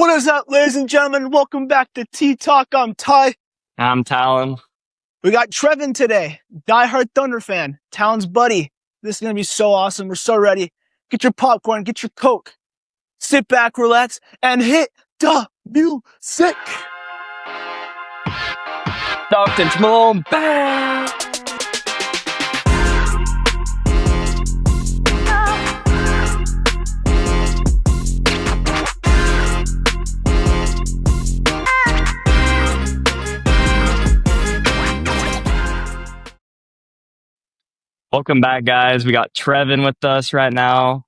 What is up, ladies and gentlemen? Welcome back to T-Talk. I'm Ty. I'm Talon. We got Trevin today, diehard Thunder fan, Talon's buddy. This is going to be so awesome. We're so ready. Get your popcorn, get your Coke, sit back, relax, and hit the music. Dr. Malone, bang! Welcome back, guys. We got Trevin with us right now.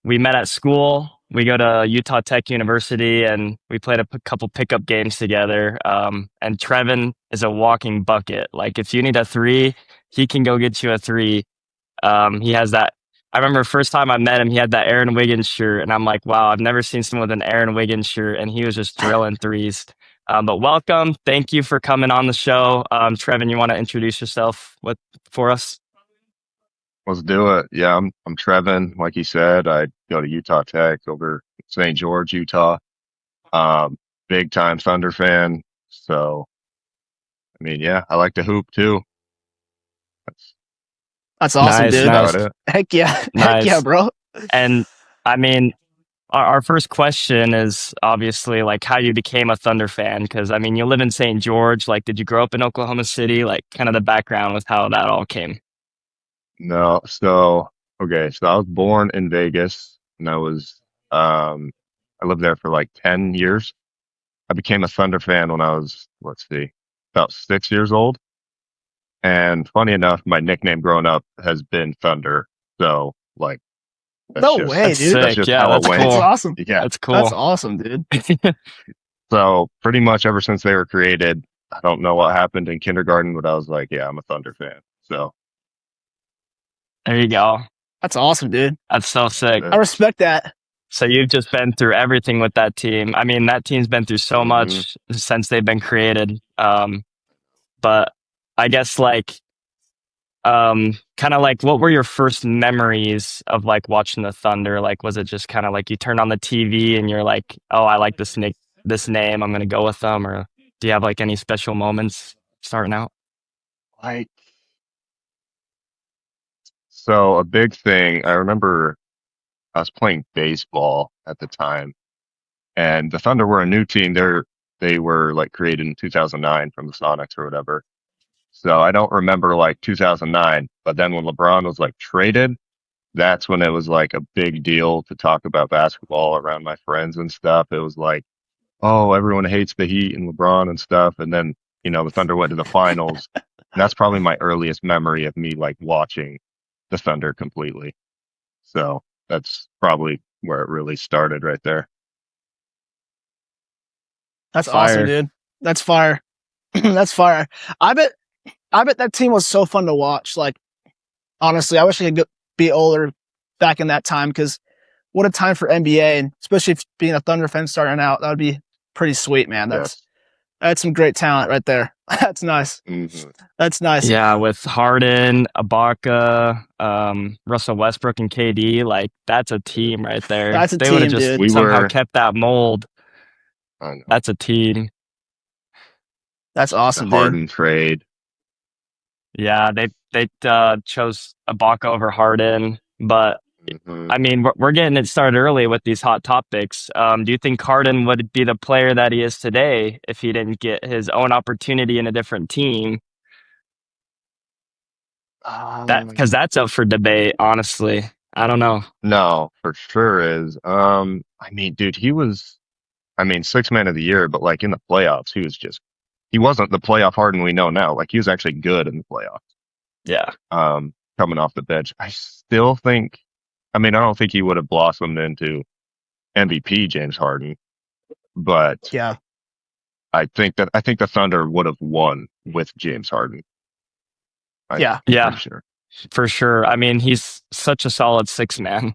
We met at school. We go to Utah Tech University, and we played a couple pickup games together. And Trevin is a walking bucket. Like, if you need a three, he can go get you a three. He has that. I remember first time I met him, he had that Aaron Wiggins shirt, and I'm like, wow, I've never seen someone with an Aaron Wiggins shirt, and he was just drilling threes. But welcome. Thank you for coming on the show. Trevin, you want to introduce yourself for us? Let's do it. Yeah, I'm Trevin. Like he said, I go to Utah Tech over St. George, Utah. Big time Thunder fan. So, I mean, yeah, I like to hoop too. That's awesome, Nice, dude. nice. Heck yeah. Heck Nice. yeah, bro. And I mean, our first question is obviously like how you became a Thunder fan. Because I mean, you live in St. George. Like, did you grow up in Oklahoma City? Like, kind of the background with how that all came. No, so okay, so I was born in Vegas, and I lived there for like 10 years. I became a Thunder fan when I was, about 6 years old. And funny enough, my nickname growing up has been Thunder. So like, No way, That's dude. that's sick. just Yeah, how that's it went. That's cool. awesome. Yeah. That's cool. That's awesome, dude. So pretty much ever since they were created, I don't know what happened in kindergarten, but I was like, yeah, I'm a Thunder fan. So There you go. That's awesome, dude. That's so sick. I respect that. So you've just been through everything with that team. I mean, that team's been through so much since they've been created. But I guess kind of like, what were your first memories of like watching the Thunder? Like, was it just kind of like you turned on the TV and you're like, oh, I like this name, I'm gonna go with them? Or do you have like any special moments starting out? like, so a big thing, I remember I was playing baseball at the time, and the Thunder were a new team. They were like created in 2009 from the Sonics or whatever. So I don't remember like 2009, but then when LeBron was like traded, that's when it was like a big deal to talk about basketball around my friends and stuff. It was like, oh, everyone hates the Heat and LeBron and stuff. And then, the Thunder went to the finals. And that's probably my earliest memory of me like watching the Thunder completely. So that's probably where it really started right there. That's Fire. awesome, dude. That's fire. That's fire. I bet that team was so fun to watch. Like, honestly, I wish I could be older back in that time, because what a time for NBA, and especially if being a Thunder fan starting out, that would be pretty sweet, man. That's some great talent right there. That's nice. Mhm. That's nice. Yeah, with Harden, Ibaka, Russell Westbrook, and KD, like that's a team right there. That's a They would have team, just dude. somehow kept that mold. I know. That's a team. That's The awesome, dude. Harden trade. Yeah, they chose Ibaka over Harden, but Mhm. I mean we're getting it started early with these hot topics. Do you think Harden would be the player that he is today if he didn't get his own opportunity in a different team? Because that's up for debate, honestly. I don't know. No, for sure is. I mean, dude, sixth man of the year, but like in the playoffs, he wasn't the playoff Harden we know now. Like he was actually good in the playoffs. Yeah. Coming off the bench. I still think, I don't think he would have blossomed into MVP James Harden, but Yeah. I think the Thunder would have won with James Harden. Yeah. Yeah, For sure. for sure. I mean, he's such a solid six man.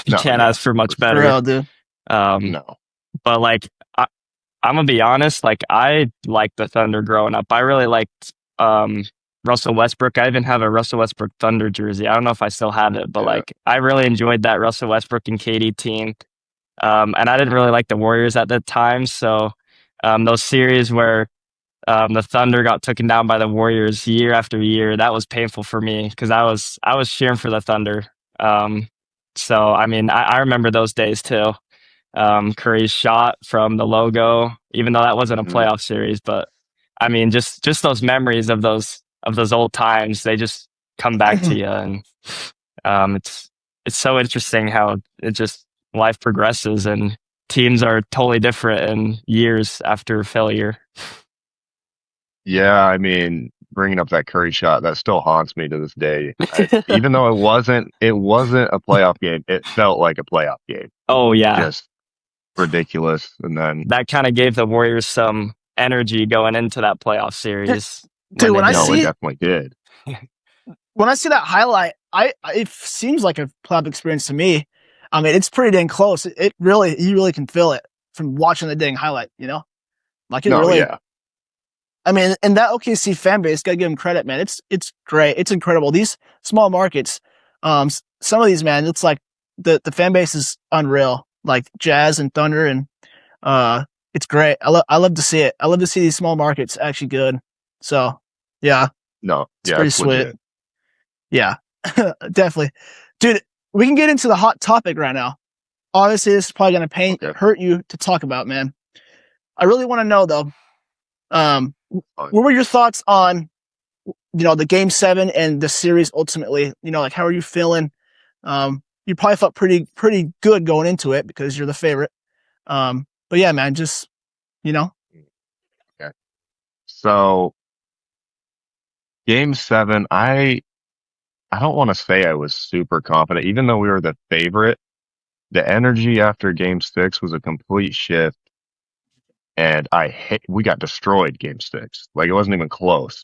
You No, can't yeah, ask for much for For better. real, dude. No. But like, I'm gonna be honest. Like, I liked the Thunder growing up. I really liked Russell Westbrook. I even have a Russell Westbrook Thunder jersey. I don't know if I still have it, but Yeah. like, I really enjoyed that Russell Westbrook and KD team. And I didn't really like the Warriors at that time. So those series where the Thunder got taken down by the Warriors year after year, that was painful for me because I was cheering for the Thunder. So I mean, I remember those days too. Curry's shot from the logo, even though that wasn't a Mhm. playoff series, but I mean, just those memories of those old times, they just come back to you, and it's so interesting how it just life progresses and teams are totally different in years after failure. Yeah, I mean, bringing up that Curry shot, that still haunts me to this day. Even though it wasn't a playoff game, it felt like a playoff game. Oh yeah, Just ridiculous. And then, that kind of gave the Warriors some energy going into that playoff series when Dude, they when I no, did. it see definitely did. that highlight, it seems like a playoff experience to me. I mean, it's pretty dang close. It really, you really can feel it from watching the dang highlight. Like it No, really. yeah. I mean, and that OKC fan base, gotta give them credit, man. It's great. It's incredible. These small markets, some of these, man, it's like the fan base is unreal. Like Jazz and Thunder, and it's great. I love to see it. I love to see these small markets actually good. So yeah, No, it's yeah, pretty it's sweet. legit. Yeah, definitely, dude. We can get into the hot topic right now. Obviously, this is probably gonna Okay. hurt you to talk about, man. I really want to know though. Fine. What were your thoughts on the game 7 and the series ultimately? Like how are you feeling? You probably felt pretty good going into it because you're the favorite. But yeah, man, just you know, Okay. So game 7, I don't want to say I was super confident, even though we were the favorite. The energy after game 6 was a complete shift, and we got destroyed game 6. Like it wasn't even close.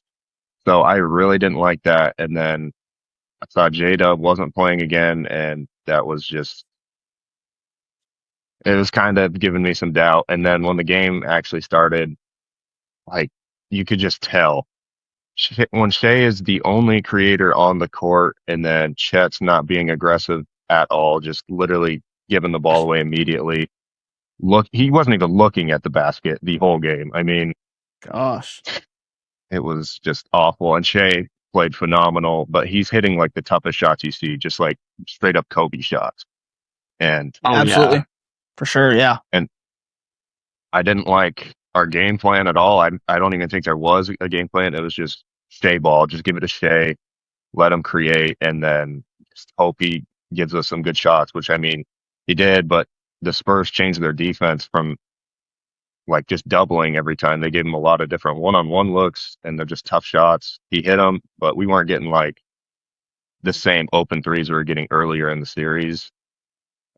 So I really didn't like that. And then I saw J-Dub wasn't playing again, and that was just it was kind of giving me some doubt. And then when the game actually started, like you could just tell when Shea is the only creator on the court, and then Chet's not being aggressive at all, just literally giving the ball away immediately. He wasn't even looking at the basket the whole game. I mean, gosh, it was just awful. And Shea played phenomenal, but he's hitting like the toughest shots you see, just like straight up Kobe shots. And Oh absolutely, yeah, for sure, yeah. and I didn't like our game plan at all. I don't even think there was a game plan. It was just Shea ball, just give it to Shea, let him create, and then just hope he gives us some good shots, which I mean, he did, but the Spurs changed their defense from like just doubling every time. They gave him a lot of different one-on-one looks, and they're just tough shots. He hit them, but we weren't getting like the same open threes we were getting earlier in the series.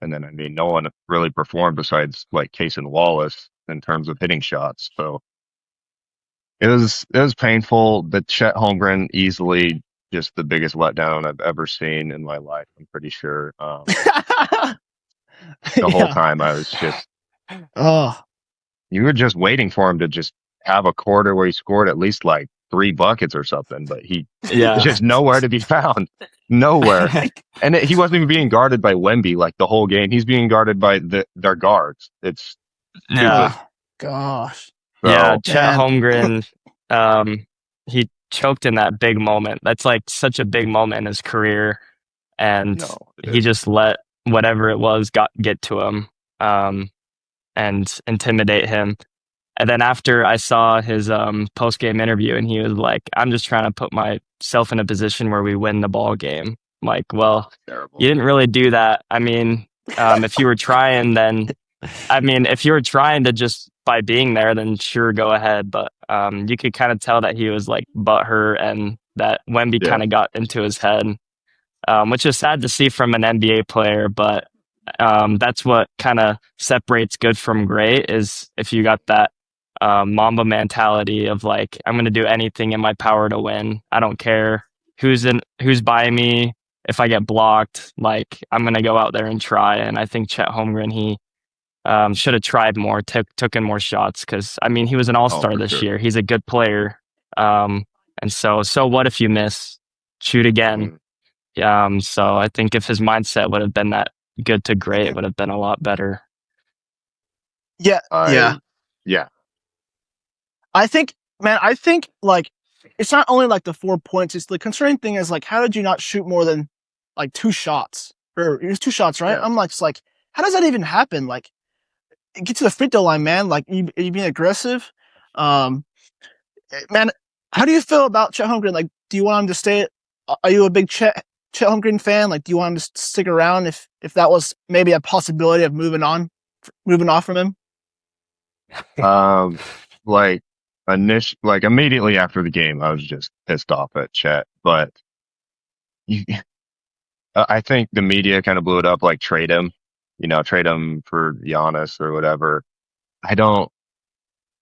And then, I mean, no one really performed besides like Case and Wallace in terms of hitting shots. So it was painful. The Chet Holmgren easily just the biggest letdown I've ever seen in my life. I'm pretty sure. The whole Yeah. time I was just Oh, you were just waiting for him to just have a quarter where he scored at least like 3 buckets or something, but he yeah, just nowhere to be found. Nowhere. And he wasn't even being guarded by Wemby like the whole game. He's being guarded by their guards. It's stupid. yeah, gosh, yeah. So Chet man. Holmgren, he choked in that big moment. That's like such a big moment in his career, and no, it he is. just let whatever it was get to him, and intimidate him. And then after I saw his post game interview, and he was like, "I'm just trying to put myself in a position where we win the ball game." I'm like, well, you Terrible. didn't really do that. I mean, if you were trying, then I mean, if you were trying to just by being there, then sure, go ahead. But you could kind of tell that he was like butthurt, and that Wemby Yeah. kind of got into his head, which is sad to see from an NBA player. But that's what kind of separates good from great is if you got that Mamba mentality of like, I'm going to do anything in my power to win. I don't care who's by me. If I get blocked, like I'm going to go out there and try. And I think Chet Holmgren, he should have tried more, took in more shots. Because I mean, he was an all Oh, star for this sure. year. He's a good player. And so what if you miss? Shoot again. Mm. So I think if his mindset would have been that good to great, it would have been a lot better. Yeah, yeah. Yeah. I think, man, like it's not only like the 4 points. It's the concerning thing is like, how did you not shoot more than like 2 shots? Or it was 2 shots, right? Yeah. I'm like, just like, how does that even happen? Like, get to the free throw line, man. Like, you being aggressive. Um, man, how do you feel about Chet Holmgren? Like, do you want him to stay? Are you a big Chet Holmgren fan? Like, do you want him to stick around if that was maybe a possibility of moving off from him? Like immediately after the game, I was just pissed off at Chet. But you, I think the media kind of blew it up, like trade him for Giannis or whatever. I don't,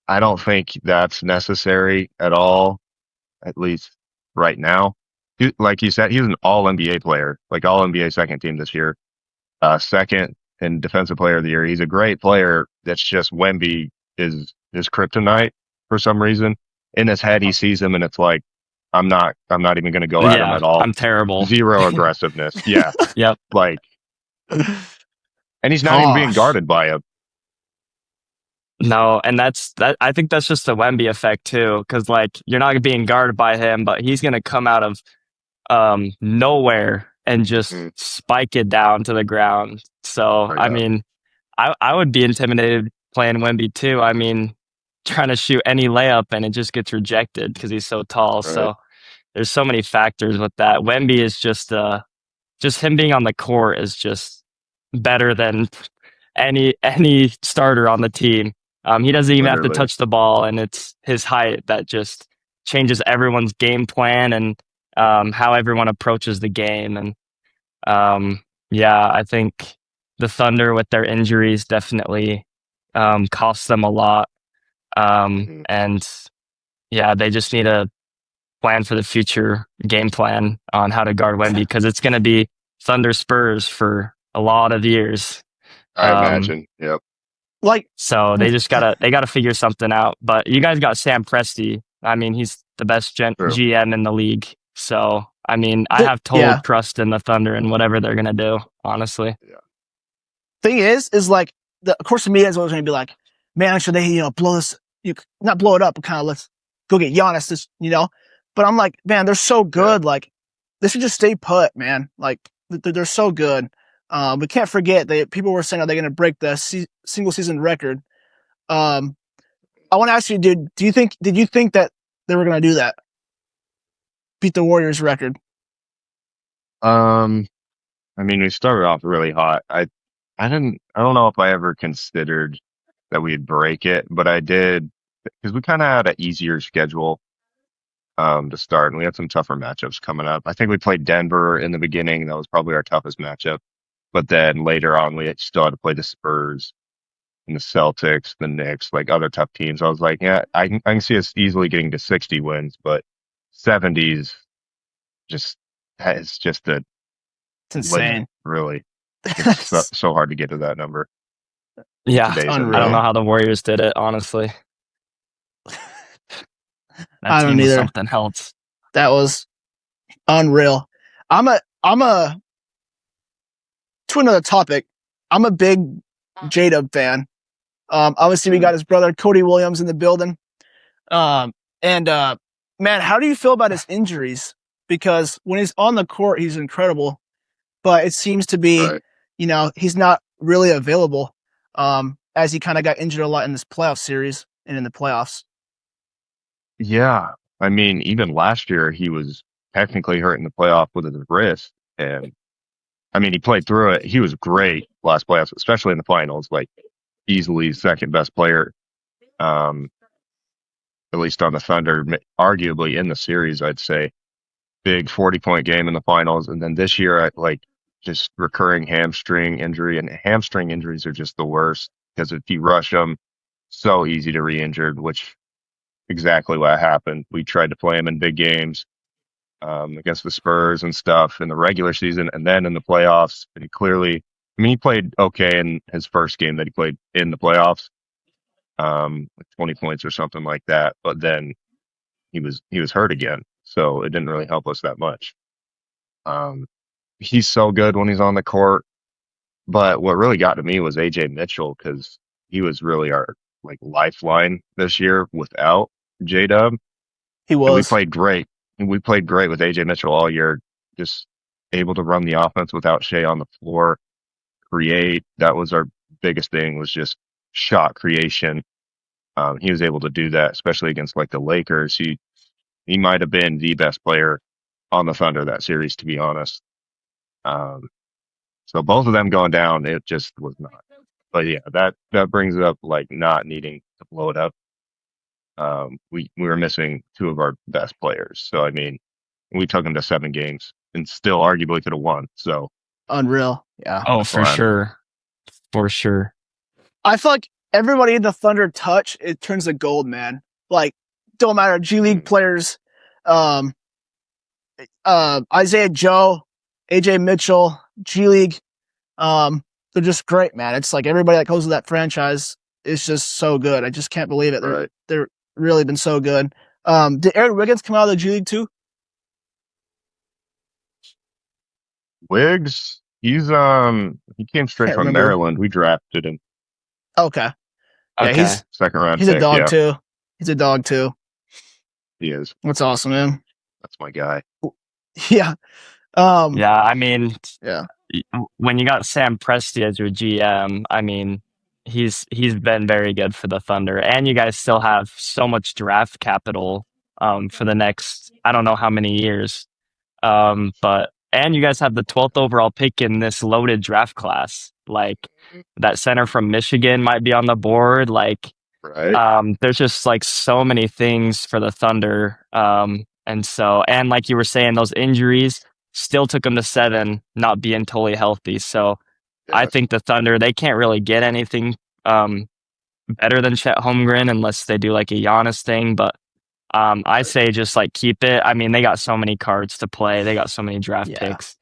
I don't think that's necessary at all, at least right now. Like you said, he's an all NBA player, like all NBA second team this year, second in defensive player of the year. He's a great player. That's just Wemby is his kryptonite for some reason. In his head, he sees him and it's like, I'm not even going to go at him Yeah, at all. I'm terrible. Zero aggressiveness. Yeah. Yep. Like, and he's not even being Gosh. guarded by him. No, and that's that. I think that's just the Wemby effect too, because like you're not being guarded by him, but he's gonna come out of nowhere and just Mm, spike it down to the ground. So right I up. mean, I would be intimidated playing Wemby too. I mean, trying to shoot any layup and it just gets rejected because he's so tall. Right. So there's so many factors with that. Wemby is just him being on the court is just better than any starter on the team. He doesn't even have to Literally. touch the ball, and it's his height that just changes everyone's game plan and how everyone approaches the game. And yeah, I think the Thunder with their injuries definitely cost them a lot. Mhm. And yeah, they just need a plan for the future, game plan on how to guard Wemby because it's going to be Thunder Spurs for a lot of years. I imagine. Yep. Like, So they gotta figure something out. But you guys got Sam Presti. I mean, he's the best True. GM in the league. So I mean, I have total yeah. trust in the Thunder and whatever they're gonna do. Honestly, Thing is like of course the media is always going to be like, man, should they blow this? Not blow it up, but kind of let's go get Giannis. But I'm like, man, they're so good. Yeah. Like, they should just stay put, man. Like, they're so good. We can't forget people were saying, are they going to break the single season record? I want to ask you, dude, did you think that they were going to do that? Beat the Warriors record? I mean, we started off really hot. I don't know if I ever considered that we'd break it, but I did because we kind of had an easier schedule to start, and we had some tougher matchups coming up. I think we played Denver in the beginning. That was probably our toughest matchup. But then later on, we still had to play the Spurs and the Celtics, the Knicks, like other tough teams. I was like, yeah, I can see us easily getting to 60 wins, but 70s just it's just a It's limit, insane. really. It's so hard to get to that number in yeah, today's unreal. I don't know NBA. how the Warriors did it. Honestly, that I don't team was either. something else. That was unreal. I'm a to another topic. I'm a big J-Dub fan. Obviously we got his brother Cody Williams in the building. And man, how do you feel about his injuries? Because when he's on the court, he's incredible, but it seems to be, Right. He's not really available. As he kind of got injured a lot in this playoff series and in the playoffs. Yeah. I mean, even last year he was technically hurt in the playoff with his wrist, and I mean he played through it. He was great last playoffs, especially in the finals. Like easily second best player, um, at least on the Thunder, arguably in the series. I'd say big 40-point game in the finals, and then this year, like just recurring hamstring injury, and hamstring injuries are just the worst because if you rush them, so easy to re-injured, which exactly what happened. We tried to play him in big games against the Spurs and stuff in the regular season, and then in the playoffs, and he played okay in his first game that he played in the playoffs, like 20 points or something like that. But then he was hurt again, so it didn't really help us that much. Um, he's so good when he's on the court, but what really got to me was AJ Mitchell because he was really our like lifeline this year without J-Dub. He And we was played great. And we played great with AJ Mitchell all year, just able to run the offense without Shea on the floor, create. That was our biggest thing, was just shot creation. He was able to do that, especially against like the Lakers. He might have been the best player on the Thunder that series, to be honest. Um, so both of them going down, it just was not. But yeah, that brings up like not needing to blow it up. We were missing two of our best players. So I mean, we took them to 7 games and still arguably could have won. So unreal. Yeah. Oh, that's for why sure. For sure. I feel like everybody in the Thunder touch, it turns to gold, man. Like, don't matter. G League players, um, Isaiah Joe, AJ Mitchell, G League, they're just great, man. It's like everybody that goes to that franchise is just so good. I just can't believe it. Right. They're really been so good. Did Aaron Wiggins come out of the G League too? Wiggs, he came straight Can't from remember. Maryland. We drafted him. Okay. Yeah, Okay. Second round he's a pick. dog Yeah, too. He's a dog too. he is. That's awesome, man. That's my guy. Yeah. Yeah, I mean, Yeah. when you got Sam Presti as your GM, I mean, he's been very good for the Thunder, and you guys still have so much draft capital for the next I don't know how many years. But and you guys have the 12th overall pick in this loaded draft class. Like that center from Michigan might be on the board. Like Right. there's just like so many things for the Thunder. And like you were saying, those injuries still took them to 7, not being totally healthy. So I Yes. think the Thunder, they can't really get anything better than Chet Holmgren unless they do like a Giannis thing. But I say just like keep it. I mean, they got so many cards to play. They got so many draft Yeah. picks.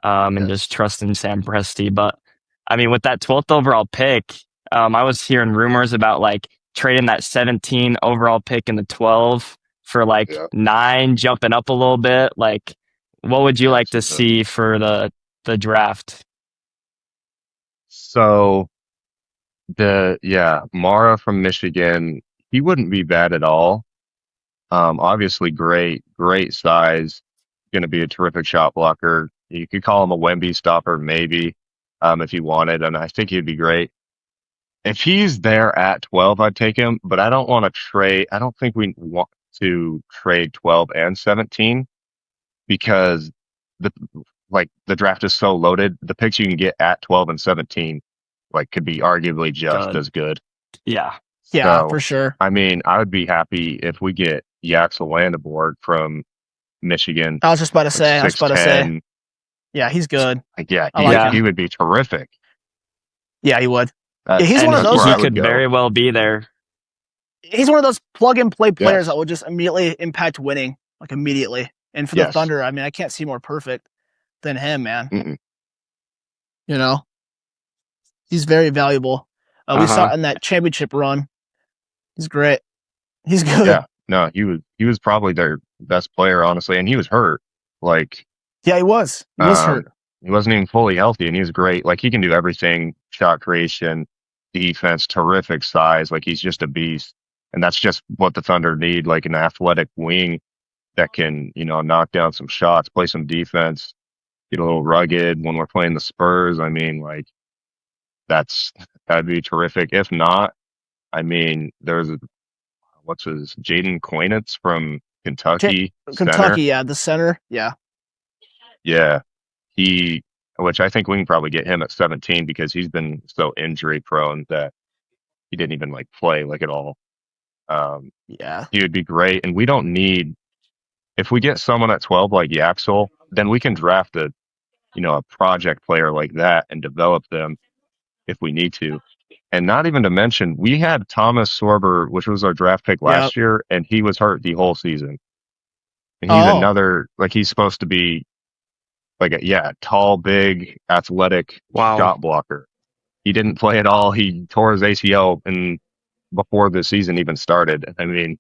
And Yes. just trust in Sam Presti. But I mean, with that 12th overall pick, I was hearing rumors about like trading that 17 overall pick in the 12 for like Yeah. 9, jumping up a little bit. Like, what would you Yeah, like to so see for the draft? So Mara from Michigan, he wouldn't be bad at all. Obviously great size, going to be a terrific shot blocker. You could call him a Wemby stopper, maybe, if you wanted, and I think he'd be great. If he's there at 12, I'd take him, but I don't want to trade. I don't think we want to trade 12 and 17 because the the draft is so loaded. The picks you can get at 12 and 17 could be arguably just Good. as good. Yeah. Yeah, So, for sure. I mean, I would be happy if we get Yaxel Landabord from Michigan, I was just about to say. 6'10". Yeah, he's good. Yeah, I like he him. would be terrific. Yeah, he would. Yeah, he's And one of that's those. where he I would could go. very well be there. He's one of those plug and play players Yes. that will just immediately impact winning, like immediately. And for the Yes. Thunder, I mean, I can't see more perfect than him, man. Mm-mm. You know, he's very valuable. We saw it in that championship run. He's great. He's good. Yeah, no, he was probably their best player, honestly, and he was hurt. Yeah, he was. He was hurt. He wasn't even fully healthy, and he was great. Like, he can do everything: shot creation, defense, terrific size. Like, he's just a beast, and that's just what the Thunder need: like an athletic wing that can, knock down some shots, play some defense, get a little rugged when we're playing the Spurs. I mean, like, that'd be terrific. If not, I mean, there's what's his Jaden Quainitz from Kentucky, Kentucky, center. yeah, the center, yeah. Yeah, which I think we can probably get him at 17 because he's been so injury prone that he didn't even play at all. Yeah. He would be great, and we don't need if we get someone at 12 like Yaxel, then we can draft a project player like that and develop them if we need to. And not even to mention, we had Thomas Sorber, which was our draft pick last year, and he was hurt the whole season. And he's another he's supposed to be tall, big, athletic shot blocker. He didn't play at all. He tore his ACL before the season even started. I mean,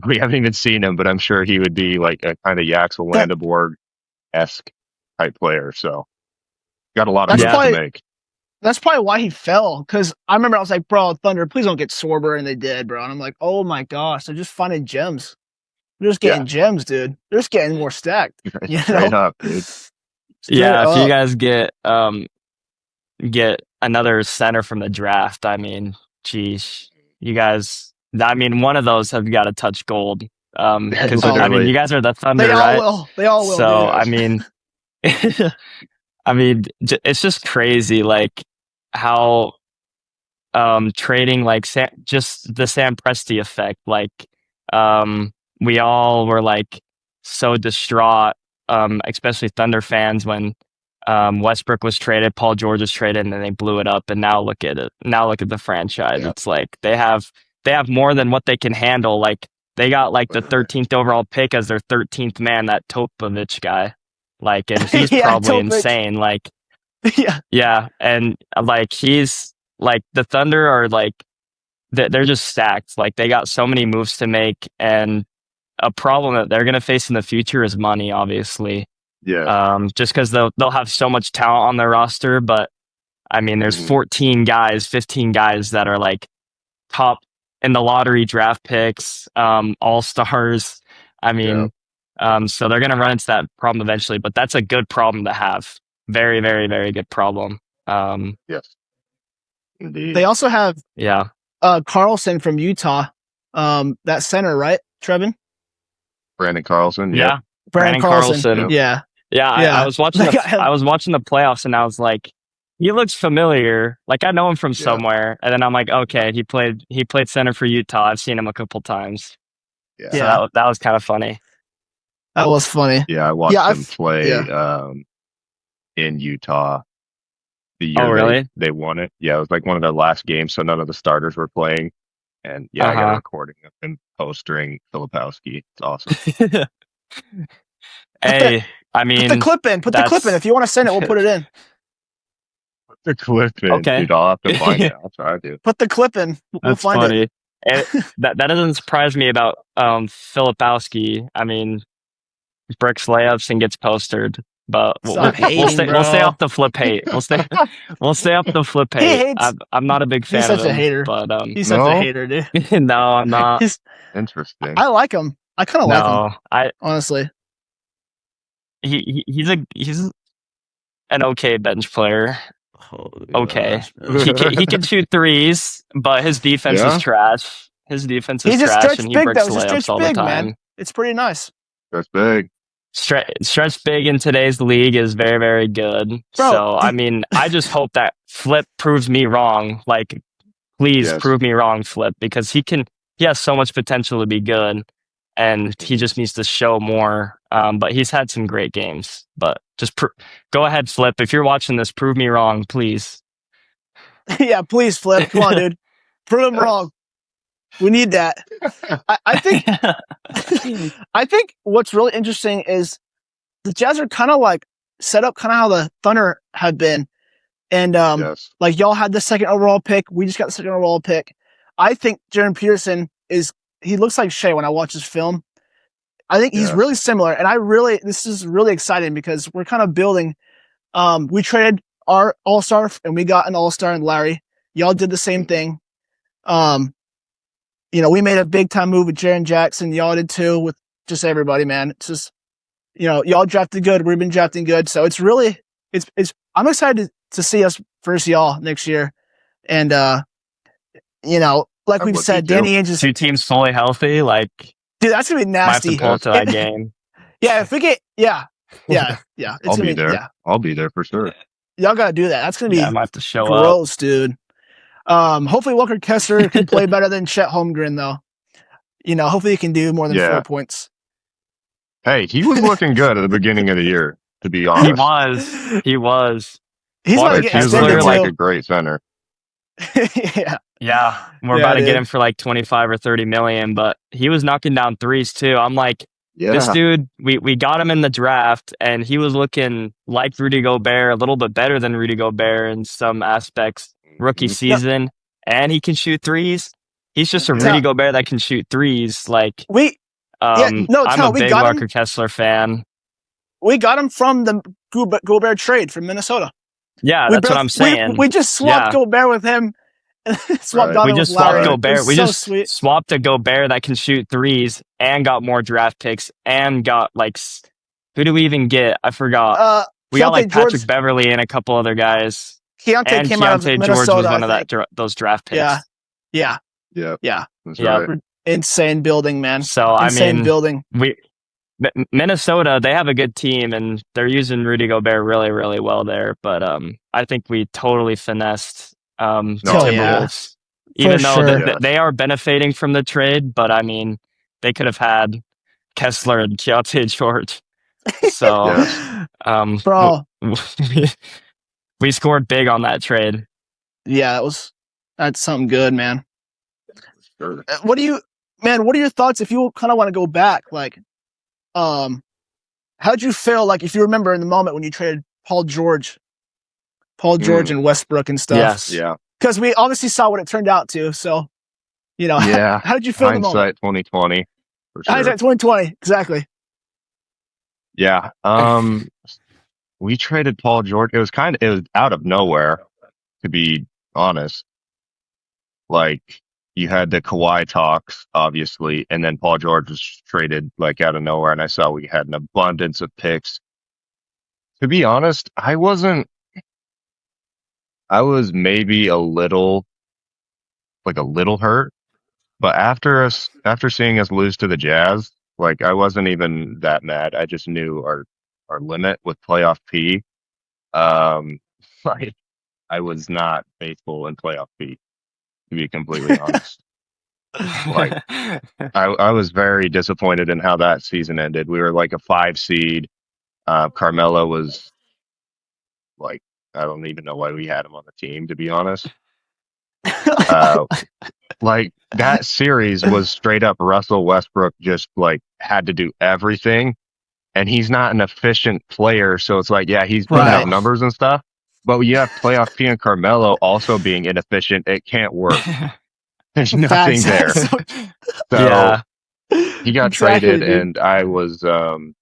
we haven't even seen him, but I'm sure he would be a kind of Yaxel Landabord-esque type player. So got a lot of moves to make. That's probably why he fell. Because I remember I was like, bro, Thunder, please don't get Sorber, and they did, bro. And I'm like, oh my gosh, they're just finding gems. They're just getting gems, dude. They're just getting more stacked. You Straight know? up, dude. Yeah, if you up. guys get another center from the draft, I mean, geez, you guys. I mean, one of those have got to touch gold. Because I mean, Literally. you guys are the Thunder, They all right? will. They all will, So dude. I mean, I mean, it's just crazy, like how trading like just the Sam Presti effect. Like we all were like so distraught, especially Thunder fans when Westbrook was traded, Paul George was traded, and then they blew it up. And now look at it. Now look at the franchise. Yeah. It's like they have more than what they can handle. Like they got like the 13th overall pick as their 13th man, that Topovich guy. Like, and he's Yeah, probably Topovich. insane. Like, Yeah. yeah, and like he's like the Thunder are like they're just stacked. Like they got so many moves to make, and a problem that they're going to face in the future is money, obviously. Yeah. Just because they'll have so much talent on their roster, but I mean, there's 14 guys, 15 guys that are like top in the lottery draft picks, all stars. I mean, so they're going to run into that problem eventually, but that's a good problem to have. Very, very, very good problem. Yes. Indeed. They also have Yeah. Carlson from Utah, that center, right, Trevin? Brandon Carlson. Yeah. Brandon Carlson. Yep. Yeah. Yeah. I was watching. I was watching the playoffs, and I was like, he looks familiar. Like I know him from somewhere. And then I'm like, okay, he played center for Utah. I've seen him a couple times. Yeah. So that was kind of funny. That was funny. Yeah, I watched him play in Utah the year they won it. Yeah, it was like one of their last games, so none of the starters were playing. And I got a recording of him postering Filipowski. It's awesome. Hey, I mean, put the clip in. Put the clip in. If you want to send it, we'll put it in. Put the clip in. Okay. Dude, I'll have to find it. I'll try to. Put the clip in. We'll find funny. That doesn't surprise me about Filipowski. I mean, bricks layups and gets postered. But we'll stay off the flip hate. We'll stay off the flip hate. I'm not a big fan of him. He's such a hater. But he's such a hater, dude. No, I'm not. Interesting. I like him. I kind of like him. Honestly, he's an okay bench player. Okay, he can shoot threes, but his defense is trash. His defense is trash, and he bricks layups all the time. Man. It's pretty nice. That's big. Stretch big in today's league is very, very good. Bro, so, I mean, I just hope that Flip proves me wrong. Like, please prove me wrong, Flip, because he has so much potential to be good, and he just needs to show more. But he's had some great games. But just go ahead, Flip. If you're watching this, prove me wrong, please. Yeah, please, Flip. Come on, dude. Prove him wrong. We need that. I think what's really interesting is the Jazz are kind of like set up kind of how the Thunder had been. And like y'all had the second overall pick. We just got the second overall pick. I think Jaron Peterson he looks like Shea when I watch his film. I think he's really similar. And this is really exciting because we're kind of building. We traded our all-star and we got an all-star in Larry. Y'all did the same thing. We made a big time move with Jaren Jackson. Y'all did too with just everybody, man. It's just, y'all drafted good. We've been drafting good. So it's really, I'm excited to see us versus y'all next year. And, like we've said, Danny Ainge is 2 teams fully healthy. Like, dude, that's going to be nasty. Might have to pull up to that game. Yeah. If we get, yeah. I'll be there. Yeah. I'll be there for sure. Y'all got to do that. That's going to be I might have to show gross, up. Dude. Hopefully Walker Kessler can play better than Chet Holmgren, though. Hopefully he can do more than 4 points. Hey, he was looking good at the beginning of the year, to be honest. He was. He's like a great center. Yeah. We're about to get him for like 25 or 30 million, but he was knocking down threes too. I'm like, this dude, we got him in the draft and he was looking like Rudy Gobert, a little bit better than Rudy Gobert in some aspects. Rookie season, and he can shoot threes. He's just a Rudy Gobert that can shoot threes. Like I'm a big Walker Kessler fan. We got him from the Gobert trade from Minnesota. Yeah, We that's what both I'm saying. we just swapped Yeah. Gobert with him and swapped Right. Donovan We with just swapped Lowry. Right. It Gobert. was We so just sweet. swapped a Gobert that can shoot threes and got more draft picks and got like who do we even get? I forgot. We got Keontae like Patrick George Beverly and a couple other guys. Keontae And came out of Keontae George was Minnesota, I one of think. those draft Yeah. picks. Yeah. Yeah. Yeah. That's Yeah. right. Insane building, man. So I Insane mean, building. Minnesota, they have a good team and they're using Rudy Gobert really, really well there. But I think we totally finessed the No, Oh, yeah. Timberwolves, For even though sure. Yes. they are benefiting from the trade. But I mean, they could have had Kessler and Keontae George. So Yes. Bro. we scored big on that trade. Yeah, that's something good, man. Sure. What are your thoughts if you kind of want to go back? Like, how'd you feel like if you remember in the moment when you traded Paul George and Westbrook and stuff? Yes. Yeah. Because we obviously saw what it turned out to. So, Yeah. how did you feel in the moment? Hindsight 2020 for sure. Hindsight 2020, exactly. Yeah. We traded Paul George. It was out of nowhere, to be honest. Like you had the Kawhi talks, obviously, and then Paul George was traded like out of nowhere, and I saw we had an abundance of picks. To be honest, I was maybe a little hurt, but after seeing us lose to the Jazz, like I wasn't even that mad. I just knew our limit with playoff P. Um, like I was not faithful in playoff P, to be completely honest. Like I was very disappointed in how that season ended. We were like a 5 seed. Carmelo was like, I don't even know why we had him on the team, to be honest. Like that series was straight up Russell Westbrook just like had to do everything, and he's not an efficient player. So it's like, yeah, he's putting up Right. numbers and stuff, but when you have playoff P and Carmelo also being inefficient, it can't work. There's nothing there. So Yeah. he got Exactly, traded, dude. and I wasn't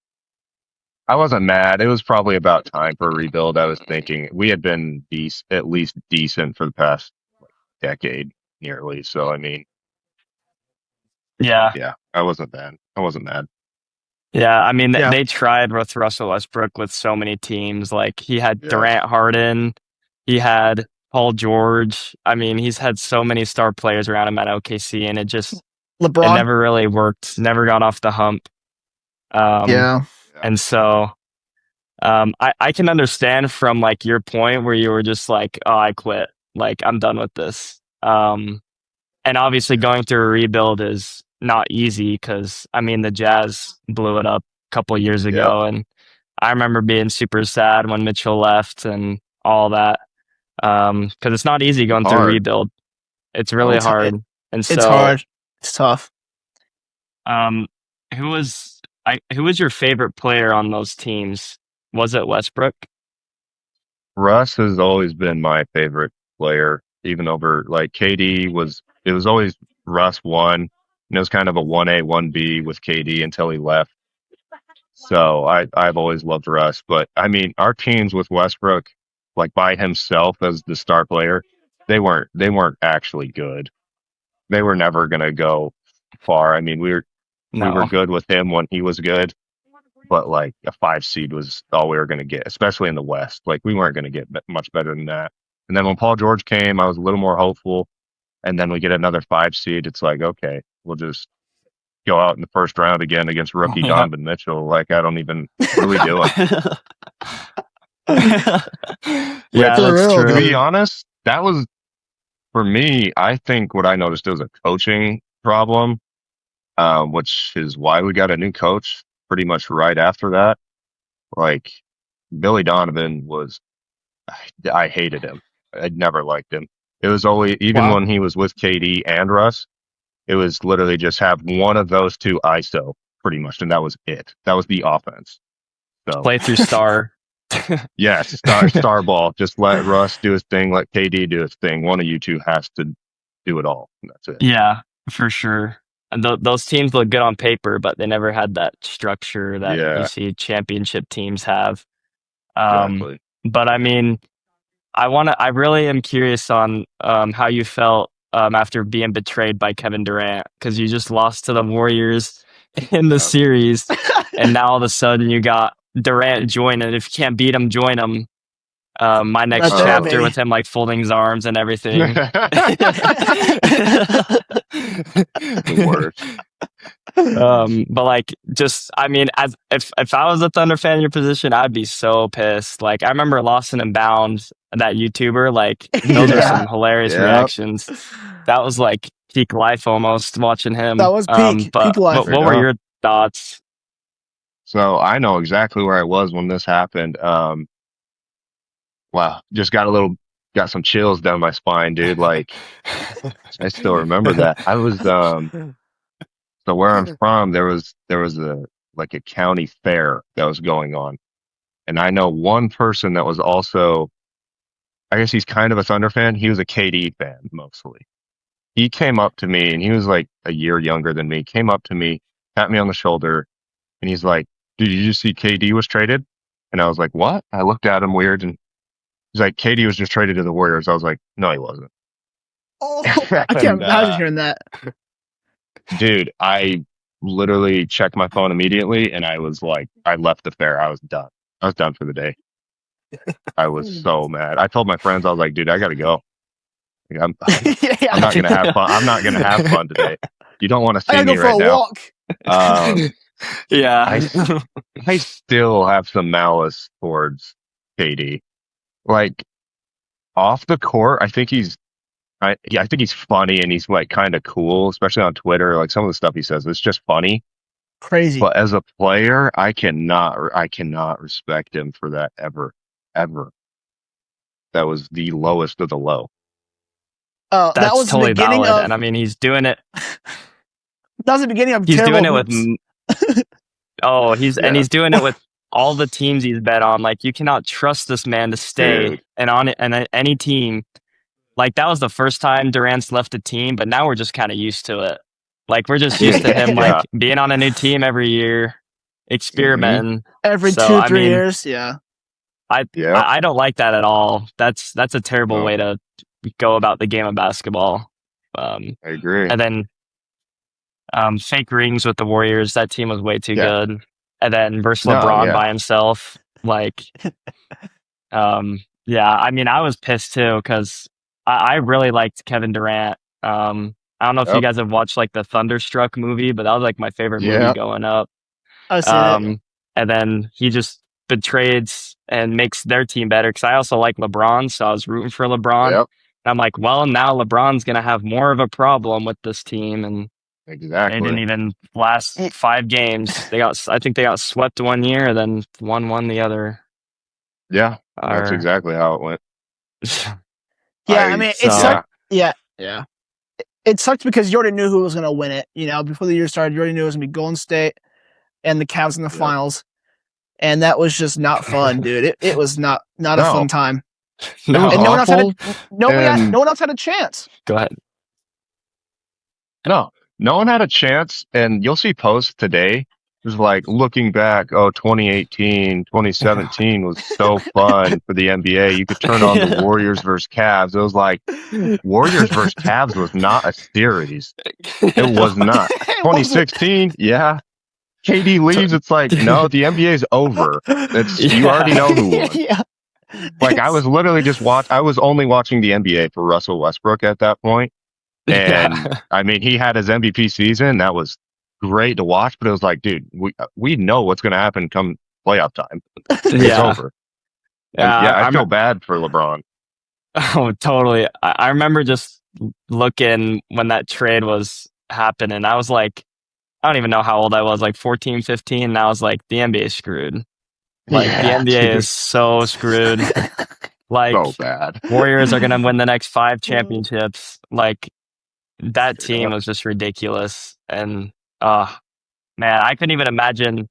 mad. It was probably about time for a rebuild. I was thinking we had been at least decent for the past decade, nearly. So I mean, Yeah. yeah, I wasn't bad. I wasn't mad. Yeah, I mean, Yeah. they tried with Russell Westbrook with so many teams. Like he had Yeah. Durant, Harden, he had Paul George. I mean, he's had so many star players around him at OKC, and it LeBron. never really worked. Never got off the hump. Yeah. And so, I can understand from like your point where you were just like, oh, I quit. Like I'm done with this. And obviously going through a rebuild is not easy because I mean the Jazz blew it up a couple years ago, and I remember being super sad when Mitchell left and all that. Because it's not easy going through a Hard. rebuild. It's really It's hard. And It's so, hard. It's tough. who was your favorite player on those teams? Was it Westbrook? Russ has always been my favorite player, even over like KD was. It was always Russ one, and it was kind of a 1A 1B with KD until he left. So I've always loved Russ, but I mean our teams with Westbrook, like by himself as the star player, they weren't actually good. They were never gonna go far. I mean we were No. good with him when he was good, but like a 5 seed was all we were gonna get, especially in the West. Like we weren't gonna get much better than that. And then when Paul George came, I was a little more hopeful. And then we get another 5 seed. It's like, okay, we'll just go out in the first round again against rookie Yeah. Donovan Mitchell. Like, I don't even, what are we doing? Yeah, For that's real, To true. be honest, that was, for me, I think what I noticed was a coaching problem, which is why we got a new coach pretty much right after that. Like, Billy Donovan I hated him. I never liked him. It was always, even Wow. when he was with KD and Russ, it was literally just have one of those two ISO pretty much, and that was it. That was the offense. So Play through star. yes, star ball. Just let Russ do his thing, let KD do his thing. One of you two has to do it all. And that's it. Yeah, for sure. And those teams look good on paper, but they never had that structure that you Yeah, see championship teams have. exactly. But I mean, I really am curious on how you felt after being betrayed by Kevin Durant, because you just lost to the Warriors in the Yeah. series, and now all of a sudden you got Durant joining. If you can't beat him, join him. My next Right there, chapter Oh. with baby. him like folding his arms and everything. The worst. But like, just I mean, as if I was a Thunder fan in your position, I'd be so pissed. Like, I remember Lost and Bound, that YouTuber. Like, those are Yeah. some hilarious Yeah. reactions. That was like peak life almost watching That him. was peak But life. Straight what were up. your thoughts? So I know exactly where I was when this happened. Wow, just got some chills down my spine, dude. Like I still remember that. I was so where I'm from, there was a like a county fair that was going on, and I know one person that was also, I guess he's kind of a Thunder fan. He was a KD fan mostly. He came up to me, and he was like a year younger than me. Came up to me, tapped me on the shoulder, and he's like, "Did you just see KD was traded?" And I was like, "What?" I looked at him weird, and he's like, "KD was just traded to the Warriors." I was like, "No, he wasn't." Oh, I can't And imagine hearing that. dude, I literally checked my phone immediately, and I was like, I left the fair. I was done. I was done for the day. I was so mad. I told my friends, I was like, dude, I gotta go. Like, I'm Yeah. not gonna have fun. I'm not gonna have fun today. You don't want to I see gotta go me for right a now. walk. Um, I, Yeah. s- I still have some malice towards KD. Like off the court, I think he's funny and he's like kind of cool, especially on Twitter. Like some of the stuff he says, it's just funny. Crazy. But as a player, I cannot respect him for that ever, ever. That was the lowest of the low. That That's was the totally beginning valid. of And I mean, he's doing it. that was the beginning of He's terrible doing it with hoops. Yeah, he's doing it with all the teams he's bet on. Like, you cannot trust this man to stay dude. and on it and any team. Like, that was the first time Durant's left a team, but now we're just kind of used to it. Like, we're just used Dude, to him like yeah. being on a new team every year, Hmm. experimenting. Every So two, I three mean, years. Yeah. I Yep. I don't like that at all. That's a terrible No, way to go about the game of basketball. Um, I agree. and then fake rings with the Warriors. That team was way too Yeah. good. And then versus No, LeBron yeah. by himself, like, yeah. I mean, I was pissed too because I really liked Kevin Durant. I don't know if you Yep. guys have watched like the Thunderstruck movie, but that was like my favorite movie Yep. growing up. I've seen it. Um, and then he just betrayed and makes their team better because I also like LeBron, so I was rooting for LeBron. And Yep. I'm like, well, now LeBron's gonna have more of a problem with this team, and they didn't Exactly. even last 5 games. I think they got swept one year, then won the other. Yeah. That's Or exactly how it went. Yeah, I I, mean, it so yeah. sucked. Yeah, yeah. It sucked because you already knew who was going to win it. You know, before the year started, you already knew it was going to be Golden State and the Cavs in the Yep. finals, and that was just not fun, dude. It was not a No, fun time, it was and no, awful. no And one else had a chance. go ahead. no, no one had a chance. And you'll see posts today. It was like looking back, oh, 2018, 2017 was so fun for the NBA. You could turn on the Warriors versus Cavs. It was like Warriors versus Cavs was not a series. It was not. It wasn't. 2016, yeah. KD leaves. It's like, no, the NBA is over. You already Yeah. know who won. Yeah, Like I was literally I was only watching the NBA for Russell Westbrook at that point. And Yeah. I mean, he had his MVP season. That was great to watch, but it was like, dude, we know what's going to happen come playoff time. It's Yeah. over. And Yeah. yeah, I I'm feel bad for LeBron. Oh, totally. I remember just looking when that trade was happening. I was like, I don't even know how old I was, like 14, 15. And I was like, the NBA is screwed. Like, the Yeah, NBA dude, is so screwed. Like, so bad. Warriors are going to win the next 5 championships. Like, that Straight team up. was just ridiculous. And, uh, man, I couldn't even imagine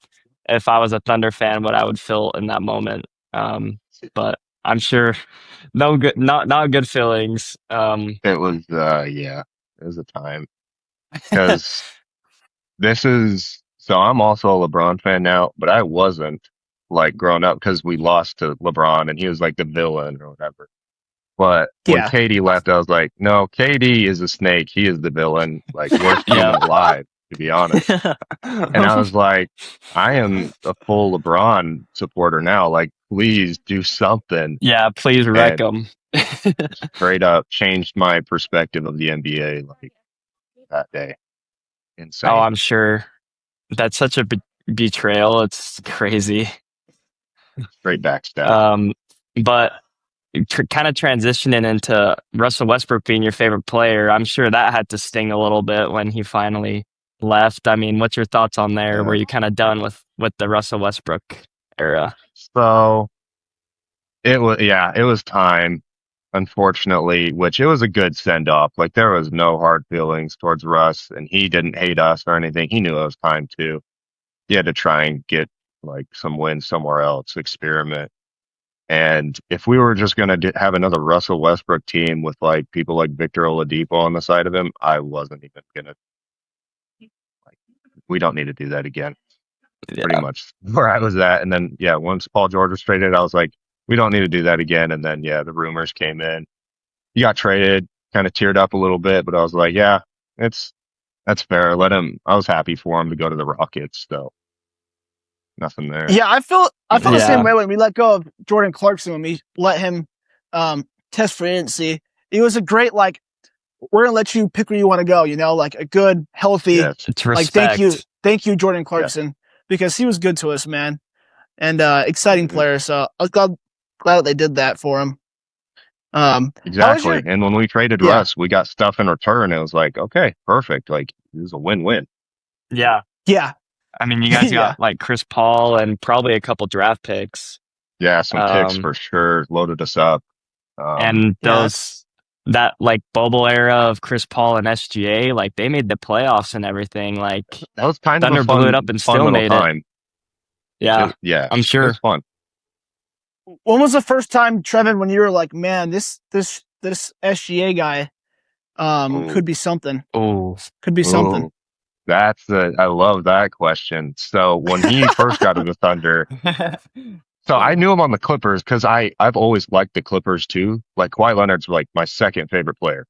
if I was a Thunder fan what I would feel in that moment. But I'm sure no good, not good feelings. It was, yeah, it was a time because so I'm also a LeBron fan now, but I wasn't like growing up because we lost to LeBron and he was like the villain or whatever. But when Yeah. KD left, I was like, no, KD is a snake. He is the villain, like worst human alive, to be honest. And I was like, I am a full LeBron supporter now. Like, please do something. Yeah, please wreck And them. straight up changed my perspective of the NBA like that day. Oh, Insane. I'm sure. That's such a betrayal. It's crazy. Straight backstab. But kind of transitioning into Russell Westbrook being your favorite player, I'm sure that had to sting a little bit when he finally left. I mean, what's your thoughts on there? Were you kind of done with the Russell Westbrook era? So it was time, unfortunately, which it was a good send off. Like there was no hard feelings towards Russ and he didn't hate us or anything. He knew it was time too. He had to try and get like some wins somewhere else, experiment. And if we were just going to have another Russell Westbrook team with like people like Victor Oladipo on the side of him, I wasn't even going to like, we don't need to do that again. Pretty Yeah. much where I was at. And then, yeah, once Paul George was traded, I was like, we don't need to do that again. And then, yeah, the rumors came in. He got traded, kind of teared up a little bit, but I was like, yeah, that's fair. Let him. I was happy for him to go to the Rockets, so nothing there. Yeah, I feel the same Yeah. way when we let go of Jordan Clarkson, when we let him test free agency. It was a great, like, we're gonna let you pick where you want to go, you know, like a good, healthy, Yes. It's like respect. thank you, Jordan Clarkson, because he was good to us, man, and exciting player. So I was glad that they did that for him. Exactly. And when we traded Yeah. Russ, we got stuff in return. It was like, okay, perfect. Like this is a win-win. Yeah. Yeah. I mean, you guys Yeah. got like Chris Paul and probably a couple draft picks. Yeah, some picks for sure. Loaded us up. And that like bubble era of Chris Paul and SGA, like they made the playoffs and everything. Like that was kind Thunder of a blew it up and fun still little made time. it. Yeah. I'm It sure. was fun. When was the first time, Trevin, when you were like, man, this SGA guy could be something. Oh. Could be something. I love that question. So when he first got to the Thunder, so I knew him on the Clippers because I've always liked the Clippers too. Like Kawhi Leonard's like my second favorite player.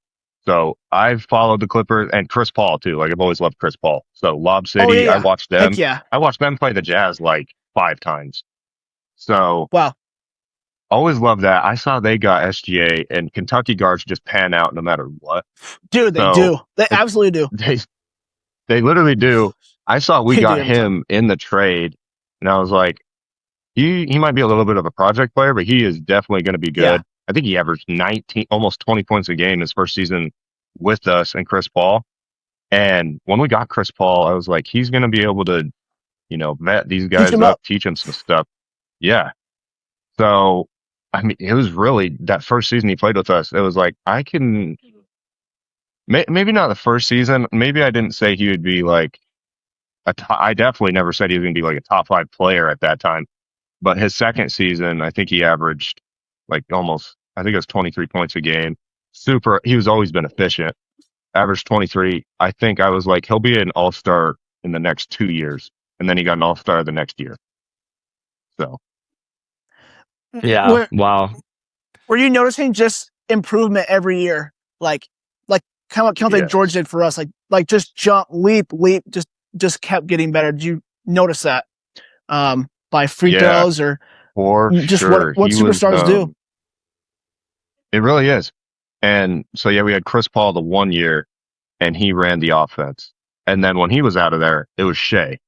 So I've followed the Clippers and Chris Paul too. Like I've always loved Chris Paul. So Lob City, I watched them. Heck yeah. I watched them play the Jazz like 5 times. So wow. Always loved that. I saw they got SGA and Kentucky guards just pan out no matter what. Dude, they do. They absolutely do. They literally do. I saw we They got do. him in the trade, and I was like, he might be a little bit of a project player, but he is definitely going to be good. Yeah. I think he averaged 19, almost 20 points a game his first season with us and Chris Paul. And when we got Chris Paul, I was like, he's going to be able to, vet these guys up, teach them some stuff. Yeah. So, I mean, it was really that first season he played with us. It was like, I can, maybe not the first season. Maybe I didn't say he would be like I definitely never said he was going to be like a top 5 player at that time. But his second season, I think he averaged like almost, I think it was 23 points a game. He was always been efficient. Averaged 23. I think I was like, he'll be an all-star in the next 2 years. And then he got an all-star the next year. So. Yeah. Wow. Were you noticing just improvement every year? Like kind of like George did for us. Like just jump, leap, just kept getting better. Did you notice that? By free throws or just sure. what superstars do? It really is. And so, yeah, we had Chris Paul the 1 year and he ran the offense. And then when he was out of there, it was Shea.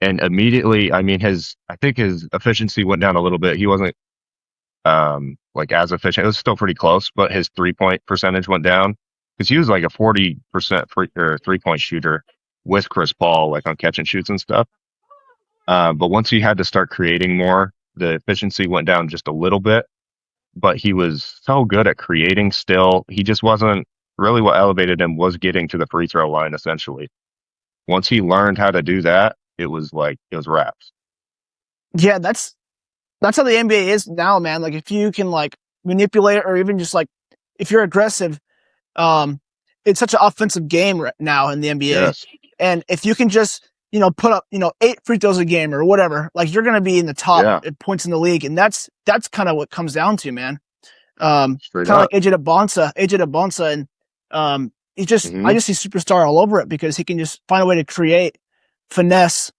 And immediately, I mean, I think his efficiency went down a little bit. He wasn't, like as efficient. It was still pretty close, but his 3-point percentage went down because he was like a 40% 3-point shooter with Chris Paul, like on catch and shoots and stuff. But once he had to start creating more, the efficiency went down just a little bit. But he was so good at creating still. He just wasn't really what elevated him was getting to the free throw line, essentially. Once he learned how to do that, it was wraps. Yeah, that's how the NBA is now, man. Like if you can like manipulate or even just like if you're aggressive, it's such an offensive game right now in the NBA. Yes. And if you can just, put up, 8 free throws a game or whatever, like you're going to be in the top points in the league. And that's kind of what comes down to, man. Kind Straight of like up. AJ DeBonsa, and I just see superstar all over it because he can just find a way to create finesse,